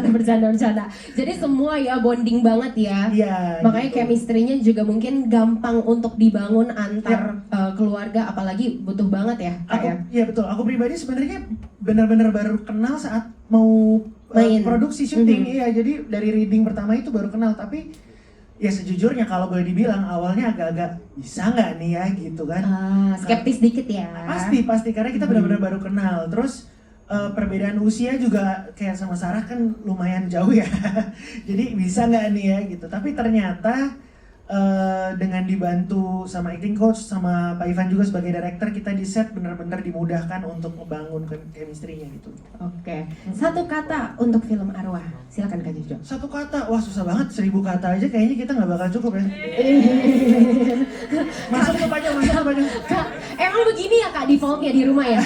Bercanda. Jadi semua ya bonding banget ya. Iya. Makanya chemistry-nya juga mungkin gampang untuk dibangun antar keluarga, apalagi butuh banget ya Kak Aku, ya. iya betul. Aku pribadi sebenarnya benar-benar baru kenal saat mau Main. produksi syuting. Iya, jadi dari reading pertama itu baru kenal. Tapi ya sejujurnya kalau boleh dibilang awalnya agak-agak bisa nggak nih ya gitu kan. Skeptis dikit ya. Pasti karena kita benar-benar baru kenal. Terus perbedaan usia juga kayak sama Sarah kan lumayan jauh ya. Jadi bisa nggak nih ya gitu. Tapi ternyata dengan dibantu sama acting coach sama Pak Ivan juga sebagai director, kita di set benar-benar dimudahkan untuk membangun chemistry-nya gitu. Oke. Satu kata untuk film Arwah. Silakan Kak Jojo. Satu kata, wah susah banget, 1000 kata aja kayaknya kita nggak bakal cukup ya. Masuk ke Pak Jo. Kak, emang begini ya Kak defaultnya di rumah ya?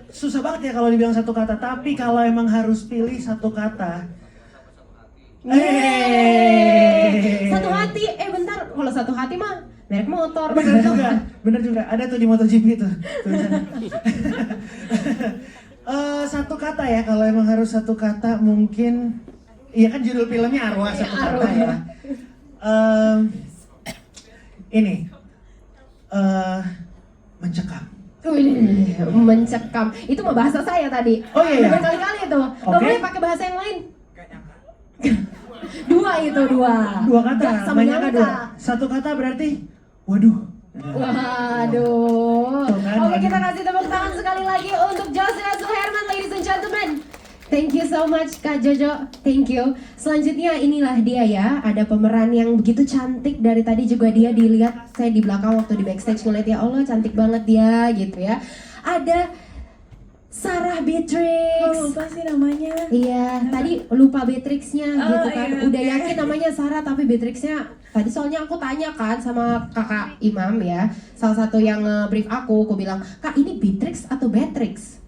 Susah banget ya kalau dibilang satu kata, tapi kalau emang harus pilih satu kata, Satu hati, bentar, kalau satu hati mah merek motor. bener juga, ada tuh di MotoGP tuh tulisannya. Satu kata ya, kalau emang harus satu kata mungkin, iya kan judul filmnya Arwah, satu kata ya. Ini, mencekam. Wih, mencekam. Itu mah bahasa saya tadi. Oh iya. Berkali-kali itu. Nggak Oke. boleh pakai bahasa yang lain. Dua. Dua kata, Nggak sama banyak nyangka. dua. Satu kata berarti, waduh. Waduh. Tuh kan, Oke, waduh. kita kasih tepuk tangan sekali lagi untuk Joshua Suherman, ladies and gentlemen. Thank you so much Kak Jojo, thank you. Selanjutnya inilah dia ya, ada pemeran yang begitu cantik. Dari tadi juga dia dilihat, saya di belakang waktu di backstage ngeliat, ya Allah cantik banget dia gitu ya. Ada Sarah Beatrix. Oh, lupa sih namanya. Iya, tadi lupa Beatrixnya gitu kan. iya, Udah oke. yakin namanya Sarah tapi Beatrixnya tadi soalnya aku tanya kan sama kakak Imam ya, salah satu yang brief aku bilang, Kak ini Beatrix atau Beatrix?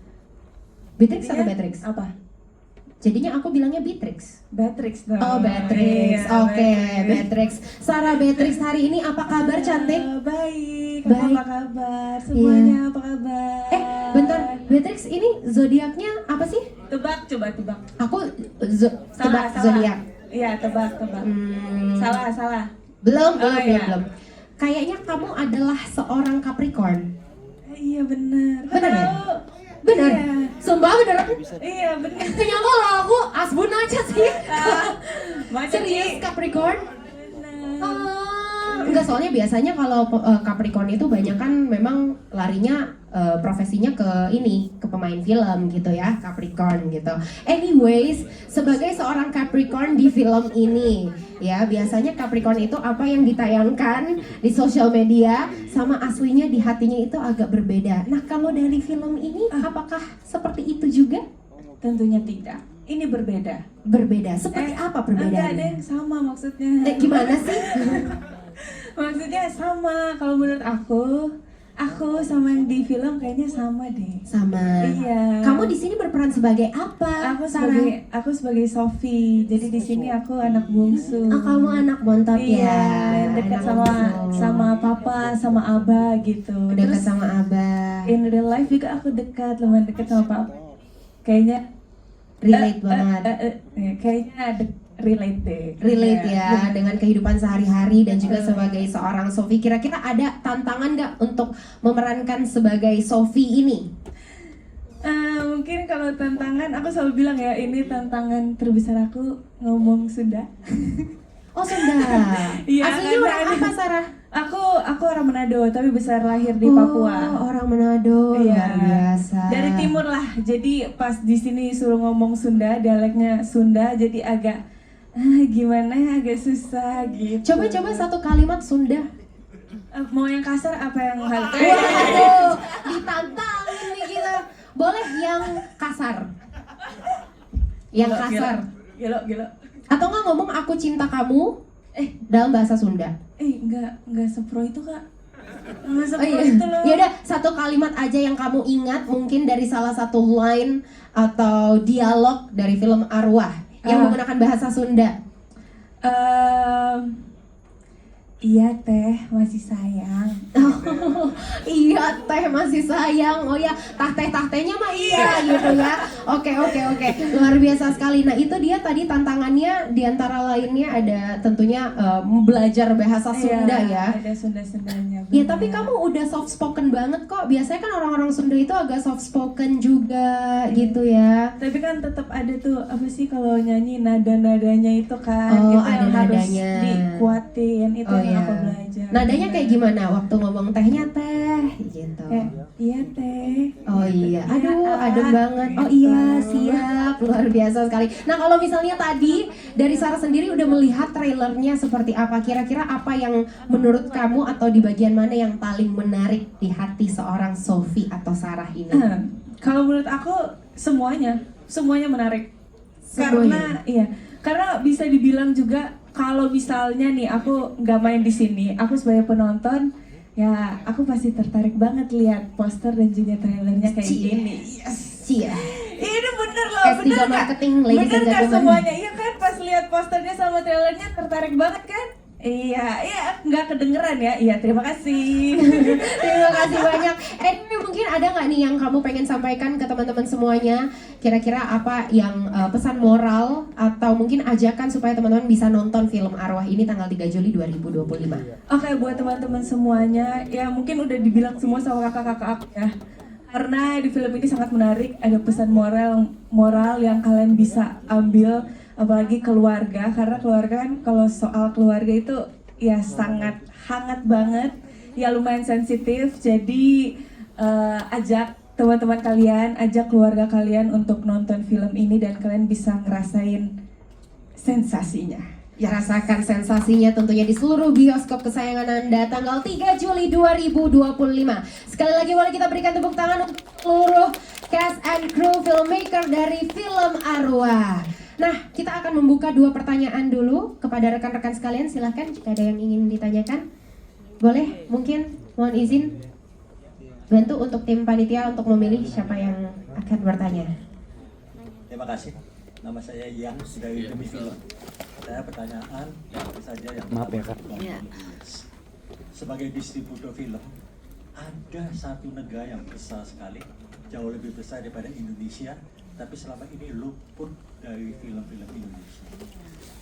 Beatrix atau Jadinya Beatrix? Apa? Jadinya aku bilangnya Beatrix. Beatrix dong. Oh Beatrix, Iya, oke Beatrix. Beatrix. Sarah Beatrix hari ini apa kabar cantik? Baik, Baik. apa kabar? Semuanya apa kabar? Bentar, Beatrix ini zodiaknya apa sih? Tebak, coba tebak. Aku tebak zodiak. Iya, tebak. Salah. Belum. Iya. Kayaknya kamu adalah seorang Capricorn. Iya benar. Bener ya? Tahu. Bener? Iya. Sumpah bener? Iya benar. Ternyata kalau aku asbun aja sih. Macam Serius Capricorn? Benar. Enggak, soalnya biasanya kalau Capricorn itu banyak kan memang larinya profesinya ke pemain film gitu ya, Capricorn gitu. Anyways, sebagai seorang Capricorn di film ini ya, biasanya Capricorn itu apa yang ditayangkan di sosial media sama aslinya di hatinya itu agak berbeda. Nah, kalau dari film ini apakah seperti itu juga? Tentunya tidak. Ini berbeda. Berbeda. Seperti apa Enggak ada perbedaannya? yang sama maksudnya. Gimana sih? Maksudnya sama. Kalau menurut aku sama yang di film kayaknya sama deh. Sama. Iya. Kamu di sini berperan sebagai apa? Aku Sarah? sebagai Sophie. Jadi di sini aku anak bungsu. Oh, kamu anak bontot Iya, ya. yang dekat Anak bungsu. sama papa, sama abah gitu. Dekat Terus sama abah. in real life juga aku lumayan dekat sama papa. Kayaknya Relate banget. kayaknya relate deh. Relate Iya. ya dengan kehidupan sehari-hari dan juga sebagai seorang Sophie. Kira-kira ada tantangan nggak untuk memerankan sebagai Sophie ini? Mungkin kalau tantangan, aku selalu bilang ya, ini tantangan terbesar aku ngomong Sunda. Oh Sunda. Iya, Aslinya karena orang apa Sarah? Aku orang Manado, tapi besar lahir di Papua. Oh, orang Manado. Iya. Luar biasa. Dari timur lah. Jadi pas di sini suruh ngomong Sunda, dialeknya Sunda, jadi agak gimana ya, agak susah gitu. Coba satu kalimat Sunda. Mau yang kasar apa yang halus? Waduh, ditantangin nih kita. Boleh yang kasar. Yang kasar. Gelo. Atau nggak ngomong aku cinta kamu dalam bahasa Sunda. Enggak sepro itu, Kak. Enggak Oh sepro iya. itu loh. Ya udah, satu kalimat aja yang kamu ingat mungkin dari salah satu line atau dialog dari film Arwah yang menggunakan bahasa Sunda. Iya teh, masih sayang. Oh, iya teh masih sayang. Oh ya, tahtehnya mah iya gitu ya. Oke, luar biasa sekali. Nah itu dia tadi tantangannya diantara lainnya ada tentunya belajar bahasa Sunda ya. Ada Sunda-Sundanya. Ya tapi kamu udah soft spoken banget kok. Biasanya kan orang-orang Sunda itu agak soft spoken juga gitu ya. Tapi kan tetap ada tuh apa sih kalau nyanyi nada-nadanya itu kan, Oh, itu ada yang harus nadanya. dikuatin, itu Oh, yang iya. aku belajar. Nadanya kayak gimana waktu ngomong tehnya teh gitu. Kayak, iya teh. Oh iya, aduh Iya, adem banget. Oh gitu. iya, siap, luar biasa sekali. Nah kalau misalnya tadi dari Sarah sendiri udah melihat trailernya seperti apa, kira-kira apa yang menurut kamu atau di bagian mana yang paling menarik di hati seorang Sophie atau Sarah ini? Kalau menurut aku semuanya menarik. Semuanya? Karena bisa dibilang juga kalau misalnya nih aku nggak main di sini, aku sebagai penonton ya aku pasti tertarik banget lihat poster dan juga trailernya kayak Cie. gini. Yes. Cia. Ini bener loh, S3 bener kan? marketing, ladies Bener and kan gentlemen. semuanya? Iya kan pas lihat posternya sama trailernya tertarik banget kan? Iya, nggak kedengeran ya? Iya, terima kasih. Terima kasih banyak. Ini mungkin ada nggak nih yang kamu pengen sampaikan ke teman-teman semuanya? Kira-kira apa yang pesan moral atau mungkin ajakan supaya teman-teman bisa nonton film Arwah ini tanggal 3 Juli 2025? Oke, buat teman-teman semuanya, ya mungkin udah dibilang semua sama kakak-kakak aku ya. Karena di film ini sangat menarik, ada pesan moral yang kalian bisa ambil, apalagi keluarga. Karena keluarga kan, kalau soal keluarga itu ya sangat hangat banget, ya lumayan sensitif. Jadi ajak teman-teman kalian, ajak keluarga kalian untuk nonton film ini dan kalian bisa ngerasain sensasinya. Ya, rasakan sensasinya tentunya di seluruh bioskop kesayangan Anda tanggal 3 Juli 2025. Sekali lagi boleh kita berikan tepuk tangan untuk seluruh cast and crew filmmaker dari film Arwah. Nah, kita akan membuka 2 pertanyaan dulu kepada rekan-rekan sekalian. Silahkan jika ada yang ingin ditanyakan. Boleh, mungkin mohon izin bantu untuk tim panitia untuk memilih siapa yang akan bertanya. Terima kasih. Nama saya Yang dari Demi Film. Saya pertanyaan yang saja yang maaf ya Kak. Sebagai distributor film, ada satu negara yang besar sekali, jauh lebih besar daripada Indonesia, tapi selama ini luput dari film-film Indonesia.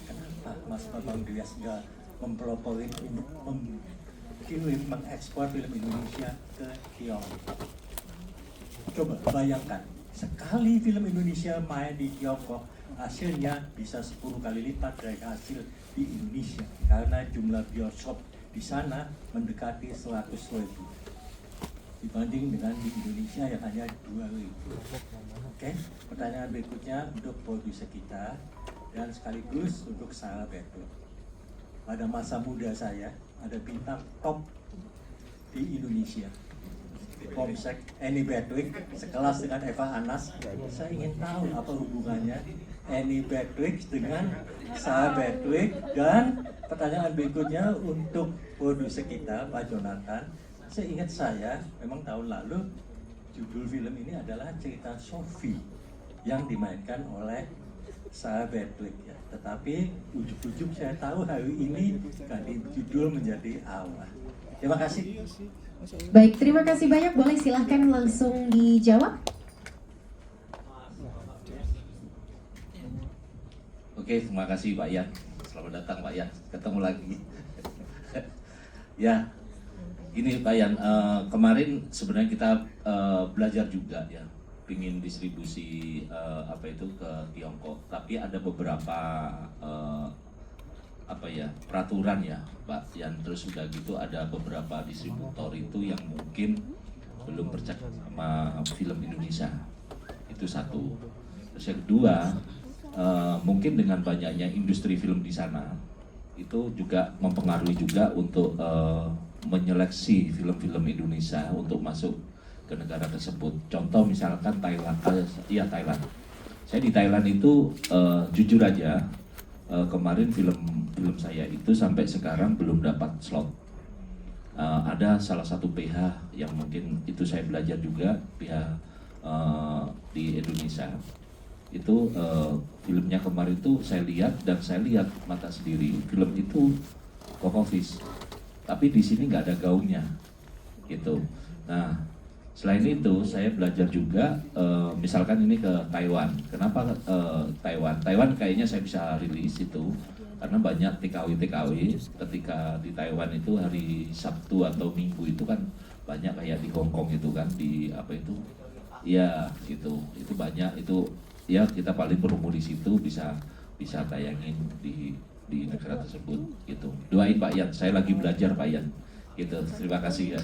Kenapa Mas Bambang Drias nggak mempelopori mengekspor film Indonesia ke Tiongkok? Coba bayangkan, sekali film Indonesia main di Tiongkok, hasilnya bisa 10 kali lipat dari hasil di Indonesia karena jumlah bioskop di sana mendekati 100.000 dibanding dengan di Indonesia yang hanya 2.000. Oke, pertanyaan berikutnya untuk produser kita dan sekaligus untuk Sarah Bertut. Pada masa muda saya ada bintang top di Indonesia, Pomsek Annie Bedwick, sekelas dengan Eva Anas. Saya ingin tahu apa hubungannya Annie Bedwick dengan Sarah Bedwick. Dan pertanyaan berikutnya untuk produser kita Pak Jonathan. Seingat saya memang tahun lalu judul film ini adalah cerita Sophie yang dimainkan oleh Sarah Bedwick ya. Tetapi ujuk-ujuk saya tahu hari ini ganti judul menjadi Arwah. Terima kasih. Baik, terima kasih banyak. Boleh silahkan langsung dijawab. Oke, terima kasih Pak Yan. Selamat datang Pak Yan, ketemu lagi. Ya, ini Pak Yan, kemarin sebenarnya kita belajar juga ya, pingin distribusi apa itu ke Tiongkok. Tapi ada beberapa peraturan ya Pak Yan. Terus udah gitu ada beberapa distributor itu yang mungkin belum percaya sama film Indonesia. Itu satu. Terus yang kedua, mungkin dengan banyaknya industri film di sana itu juga mempengaruhi juga untuk menyeleksi film-film Indonesia untuk masuk ke negara tersebut. Contoh misalkan Thailand, Thailand. Saya di Thailand itu jujur aja kemarin film saya itu sampai sekarang belum dapat slot. Ada salah satu PH yang mungkin itu saya belajar juga, PH di Indonesia. Itu filmnya kemarin itu saya lihat dan saya lihat mata sendiri, film itu box office tapi di sini nggak ada gaungnya gitu. Nah, selain itu saya belajar juga, misalkan ini ke Taiwan. Kenapa Taiwan? Taiwan kayaknya saya bisa rilis itu karena banyak TKW ketika di Taiwan itu hari Sabtu atau Minggu itu kan banyak kayak di Hong Kong itu kan, di apa itu, ya itu banyak itu, ya kita paling berumur di situ bisa tayangin di negara tersebut gitu. Doain Pak Yan, saya lagi belajar Pak Yan gitu. Terima kasih ya.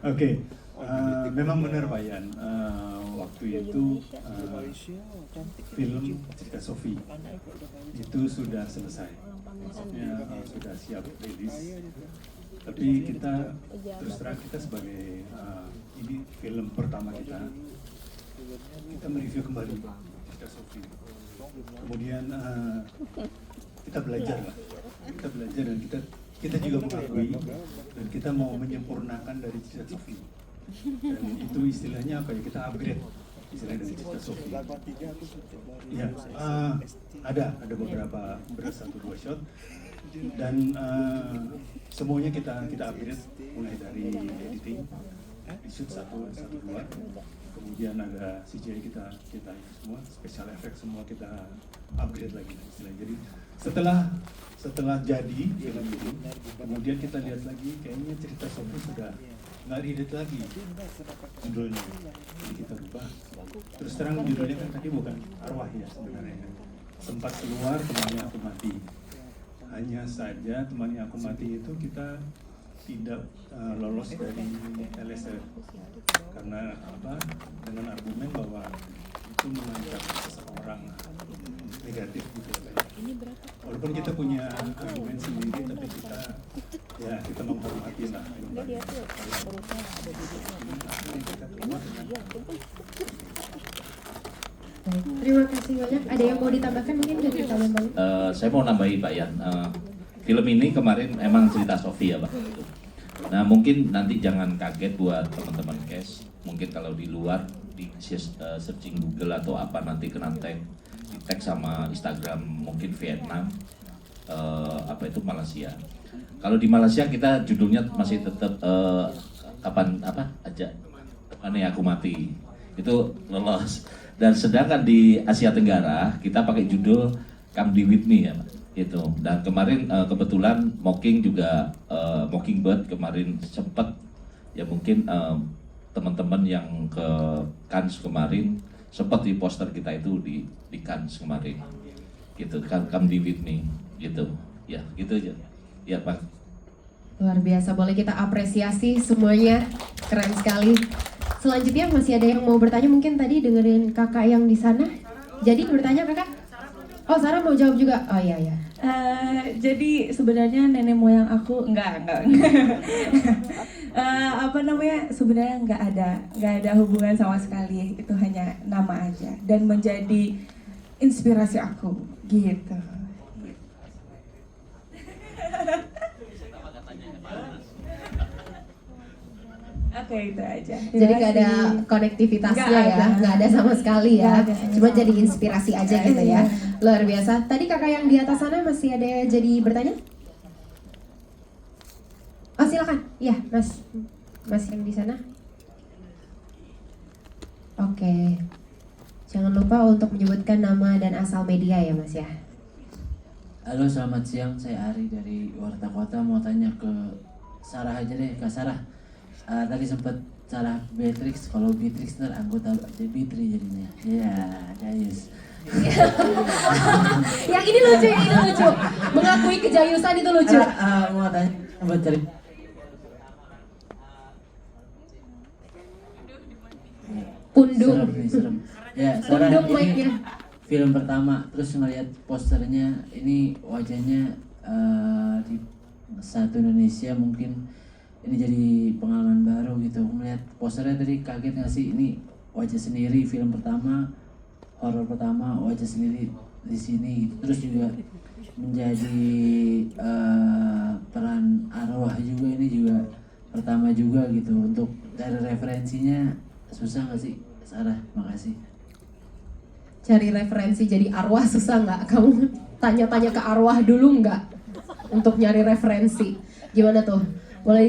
Oke, memang benar Pak Yan. Waktu itu film Cerita Sofi itu sudah selesai, maksudnya sudah siap rilis. Tapi kita terus terang kita sebagai ini film pertama kita mereview kembali Cerita Sofi. Kemudian kita belajar dan kita juga mengakui dan kita mau menyempurnakan dari Cerita Sofi. Dan itu istilahnya apa ya, kita upgrade istilahnya dari Cerita Sofi. Ya, ada beberapa 1-2 shot dan semuanya kita upgrade mulai dari editing, shoot 1, 2, kemudian ada CGI kita semua, special effect semua kita upgrade lagi istilahnya. Jadi setelah jadi film ini, kemudian kita lihat lagi kayaknya Cerita Sofi sudah nggak relate lagi judulnya, jadi kita rubah. Terus terang judulnya kan tadi bukan Arwah ya sebenarnya, sempat keluar Temani Aku Mati. Hanya saja Temani Aku Mati itu kita tidak lolos dari LSF karena apa? Dengan argumen bahwa itu mengancam seseorang negatif gitu ya. Walaupun kita punya argumen sendiri, tapi kita menghormati lah. Terima kasih banyak. Ada yang mau ditambahkan mungkin dari teman-teman? Saya mau nambahi Pak Yan. Film ini kemarin emang Cerita Sofi ya Pak. Nah mungkin nanti jangan kaget buat teman-teman cash. Mungkin kalau di luar di searching Google atau apa nanti kena tag, di tag sama Instagram mungkin Vietnam, apa itu Malaysia. Kalau di Malaysia kita judulnya masih tetap kapan apa aja Temani Aku Mati itu lolos. Dan sedangkan di Asia Tenggara kita pakai judul Come Be With Me ya Pak. Itu. Dan kemarin kebetulan Mockingbird kemarin sempat ya mungkin teman-teman yang ke Cannes kemarin sempat di poster kita itu di Cannes kemarin gitu kan, Come Be With Me gitu ya, gitu aja ya Pak. Luar biasa, boleh kita apresiasi semuanya, keren sekali. Selanjutnya masih ada yang mau bertanya, mungkin tadi dengerin kakak yang di sana. Jadi bertanya kakak? Oh Sarah mau jawab juga? Oh iya ya. Jadi sebenarnya nenek moyang aku enggak. Sebenarnya nggak ada hubungan sama sekali. Itu hanya nama aja dan menjadi inspirasi aku gitu. Oke, itu aja. Jadi nggak ada konektivitasnya ya, nggak ada sama sekali ya. Cuma jadi inspirasi aja gitu ya. Luar biasa. Tadi kakak yang di atas sana masih ada jadi bertanya? Oh silakan, ya Mas yang di sana. Oke. Jangan lupa untuk menyebutkan nama dan asal media ya Mas ya. Halo, selamat siang. Saya Ari dari Warta Kota. Mau tanya ke Sarah aja deh, Kak Sarah. Tadi sempat salah Beatrix, kalau Beatrix ntar anggota Bitri jadinya. Ya, Jayus. Yang ini lucu. Mengakui kejayusan itu lucu. Mau tanya buat cari. Kundung. Serem. Ya, Sarah, Kundung ini mic-nya. film pertama, terus ngeliat posternya, ini wajahnya di satu Indonesia mungkin. Ini jadi pengalaman baru gitu. Melihat posternya tadi kaget nggak sih, ini wajah sendiri, film pertama, horor pertama, wajah sendiri di sini. Terus juga menjadi peran arwah juga, ini juga pertama juga gitu. Untuk dari referensinya susah nggak sih Sarah? Makasih. Cari referensi jadi arwah susah nggak? Kamu tanya-tanya ke arwah dulu nggak untuk nyari referensi? Gimana tuh? Boleh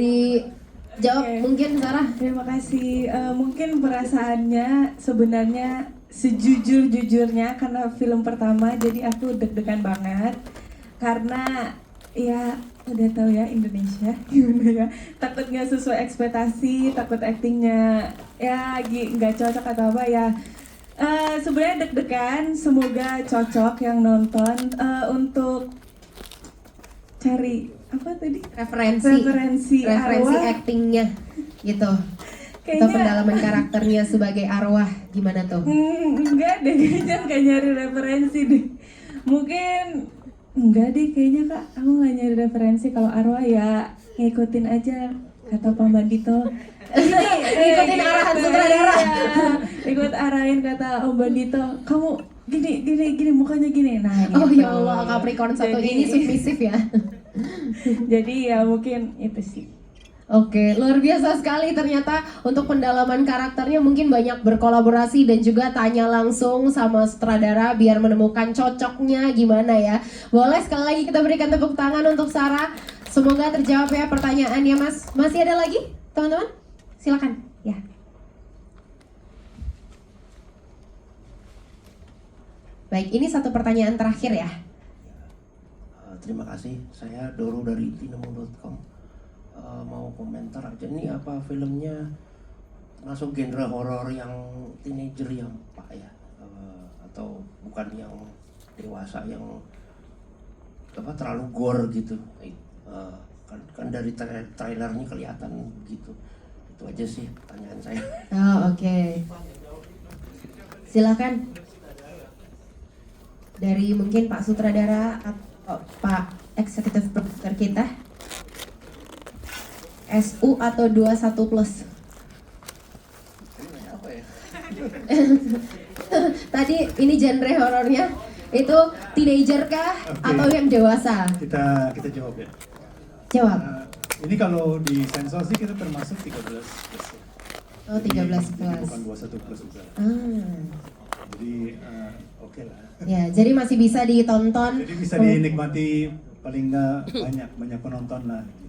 dijawab Oke. mungkin Sarah? Terima kasih. Mungkin perasaannya sebenarnya sejujur-jujurnya karena film pertama, jadi aku deg-degan banget karena ya udah tahu ya Indonesia gimana ya, takut nggak sesuai ekspektasi, takut aktingnya ya nggak cocok atau apa ya. Sebenarnya deg-degan, semoga cocok yang nonton. Untuk cari apa tadi? Referensi arwah. aktingnya gitu. Atau Kayaknya pendalaman karakternya sebagai arwah gimana tuh? enggak deh, kayaknya nggak nyari referensi deh. Mungkin enggak deh, kayaknya Kak, aku nggak nyari referensi. Kalau arwah ya ngikutin aja kata Pak Bandito. Ikutin arahan sutradara. Iya, ikut arahin kata Om Bandito. Kamu gini mukanya gini. Nah, Oh gitu. ya Allah, Capricorn satu Jadi- ini submisif ya. Jadi ya mungkin itu sih. Oke, luar biasa sekali ternyata untuk pendalaman karakternya mungkin banyak berkolaborasi dan juga tanya langsung sama sutradara biar menemukan cocoknya gimana ya. Boleh sekali lagi kita berikan tepuk tangan untuk Sarah. Semoga terjawab ya pertanyaannya Mas. Masih ada lagi teman-teman? Silakan. Ya. Baik, ini satu pertanyaan terakhir ya. Terima kasih, saya Doro dari tinemu.com. Mau komentar aja nih, apa filmnya masuk genre horor yang teenager yang Pak ya, atau bukan yang dewasa yang apa terlalu gore gitu. Kan dari trailernya kelihatan begitu. Itu aja sih pertanyaan saya. Oh, oke. Silakan. Dari mungkin Pak Sutradara atau Pak Executive Producer kita. SU atau 21 plus? Apa ya? Tadi ini genre horornya itu teenager kah Oke. atau yang dewasa? Kita jawab ya. Jawab. Ini kalau di sensor sih kita termasuk 13 plus. Oh, 13 Jadi plus. bukan 21 plus juga. Jadi oke lah. Ya, jadi masih bisa ditonton. Jadi bisa dinikmati paling nggak banyak penonton lah. Gitu.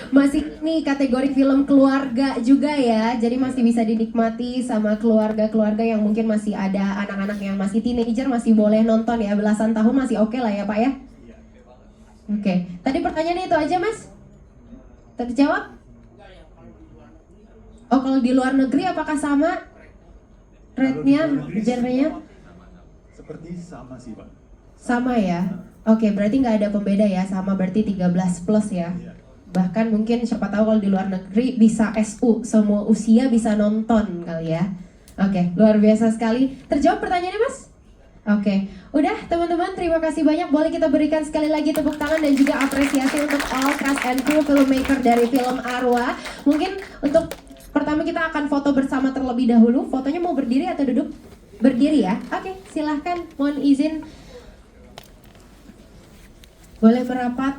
Masih nih kategori film keluarga juga ya, jadi masih bisa dinikmati sama keluarga-keluarga yang mungkin masih ada anak-anak yang masih teenager, masih boleh nonton ya, belasan tahun masih oke lah ya Pak ya. Oke, tadi pertanyaannya itu aja Mas? Terjawab? Oh, kalau di luar negeri apakah sama rate-nya, genre-nya? Seperti sama sih Pak. Sama ya? Oke, berarti nggak ada pembeda ya, sama berarti 13 plus ya. Iya. Bahkan mungkin siapa tahu kalau di luar negeri bisa SU, semua usia bisa nonton kali ya. Oke, luar biasa sekali. Terjawab pertanyaannya Mas? Oke, udah teman-teman, terima kasih banyak. Boleh kita berikan sekali lagi tepuk tangan dan juga apresiasi untuk all cast and crew filmmaker dari film Arwah. Mungkin untuk pertama kita akan foto bersama terlebih dahulu. Fotonya mau berdiri atau duduk? Berdiri ya? Oke, silahkan, mohon izin. Boleh merapat.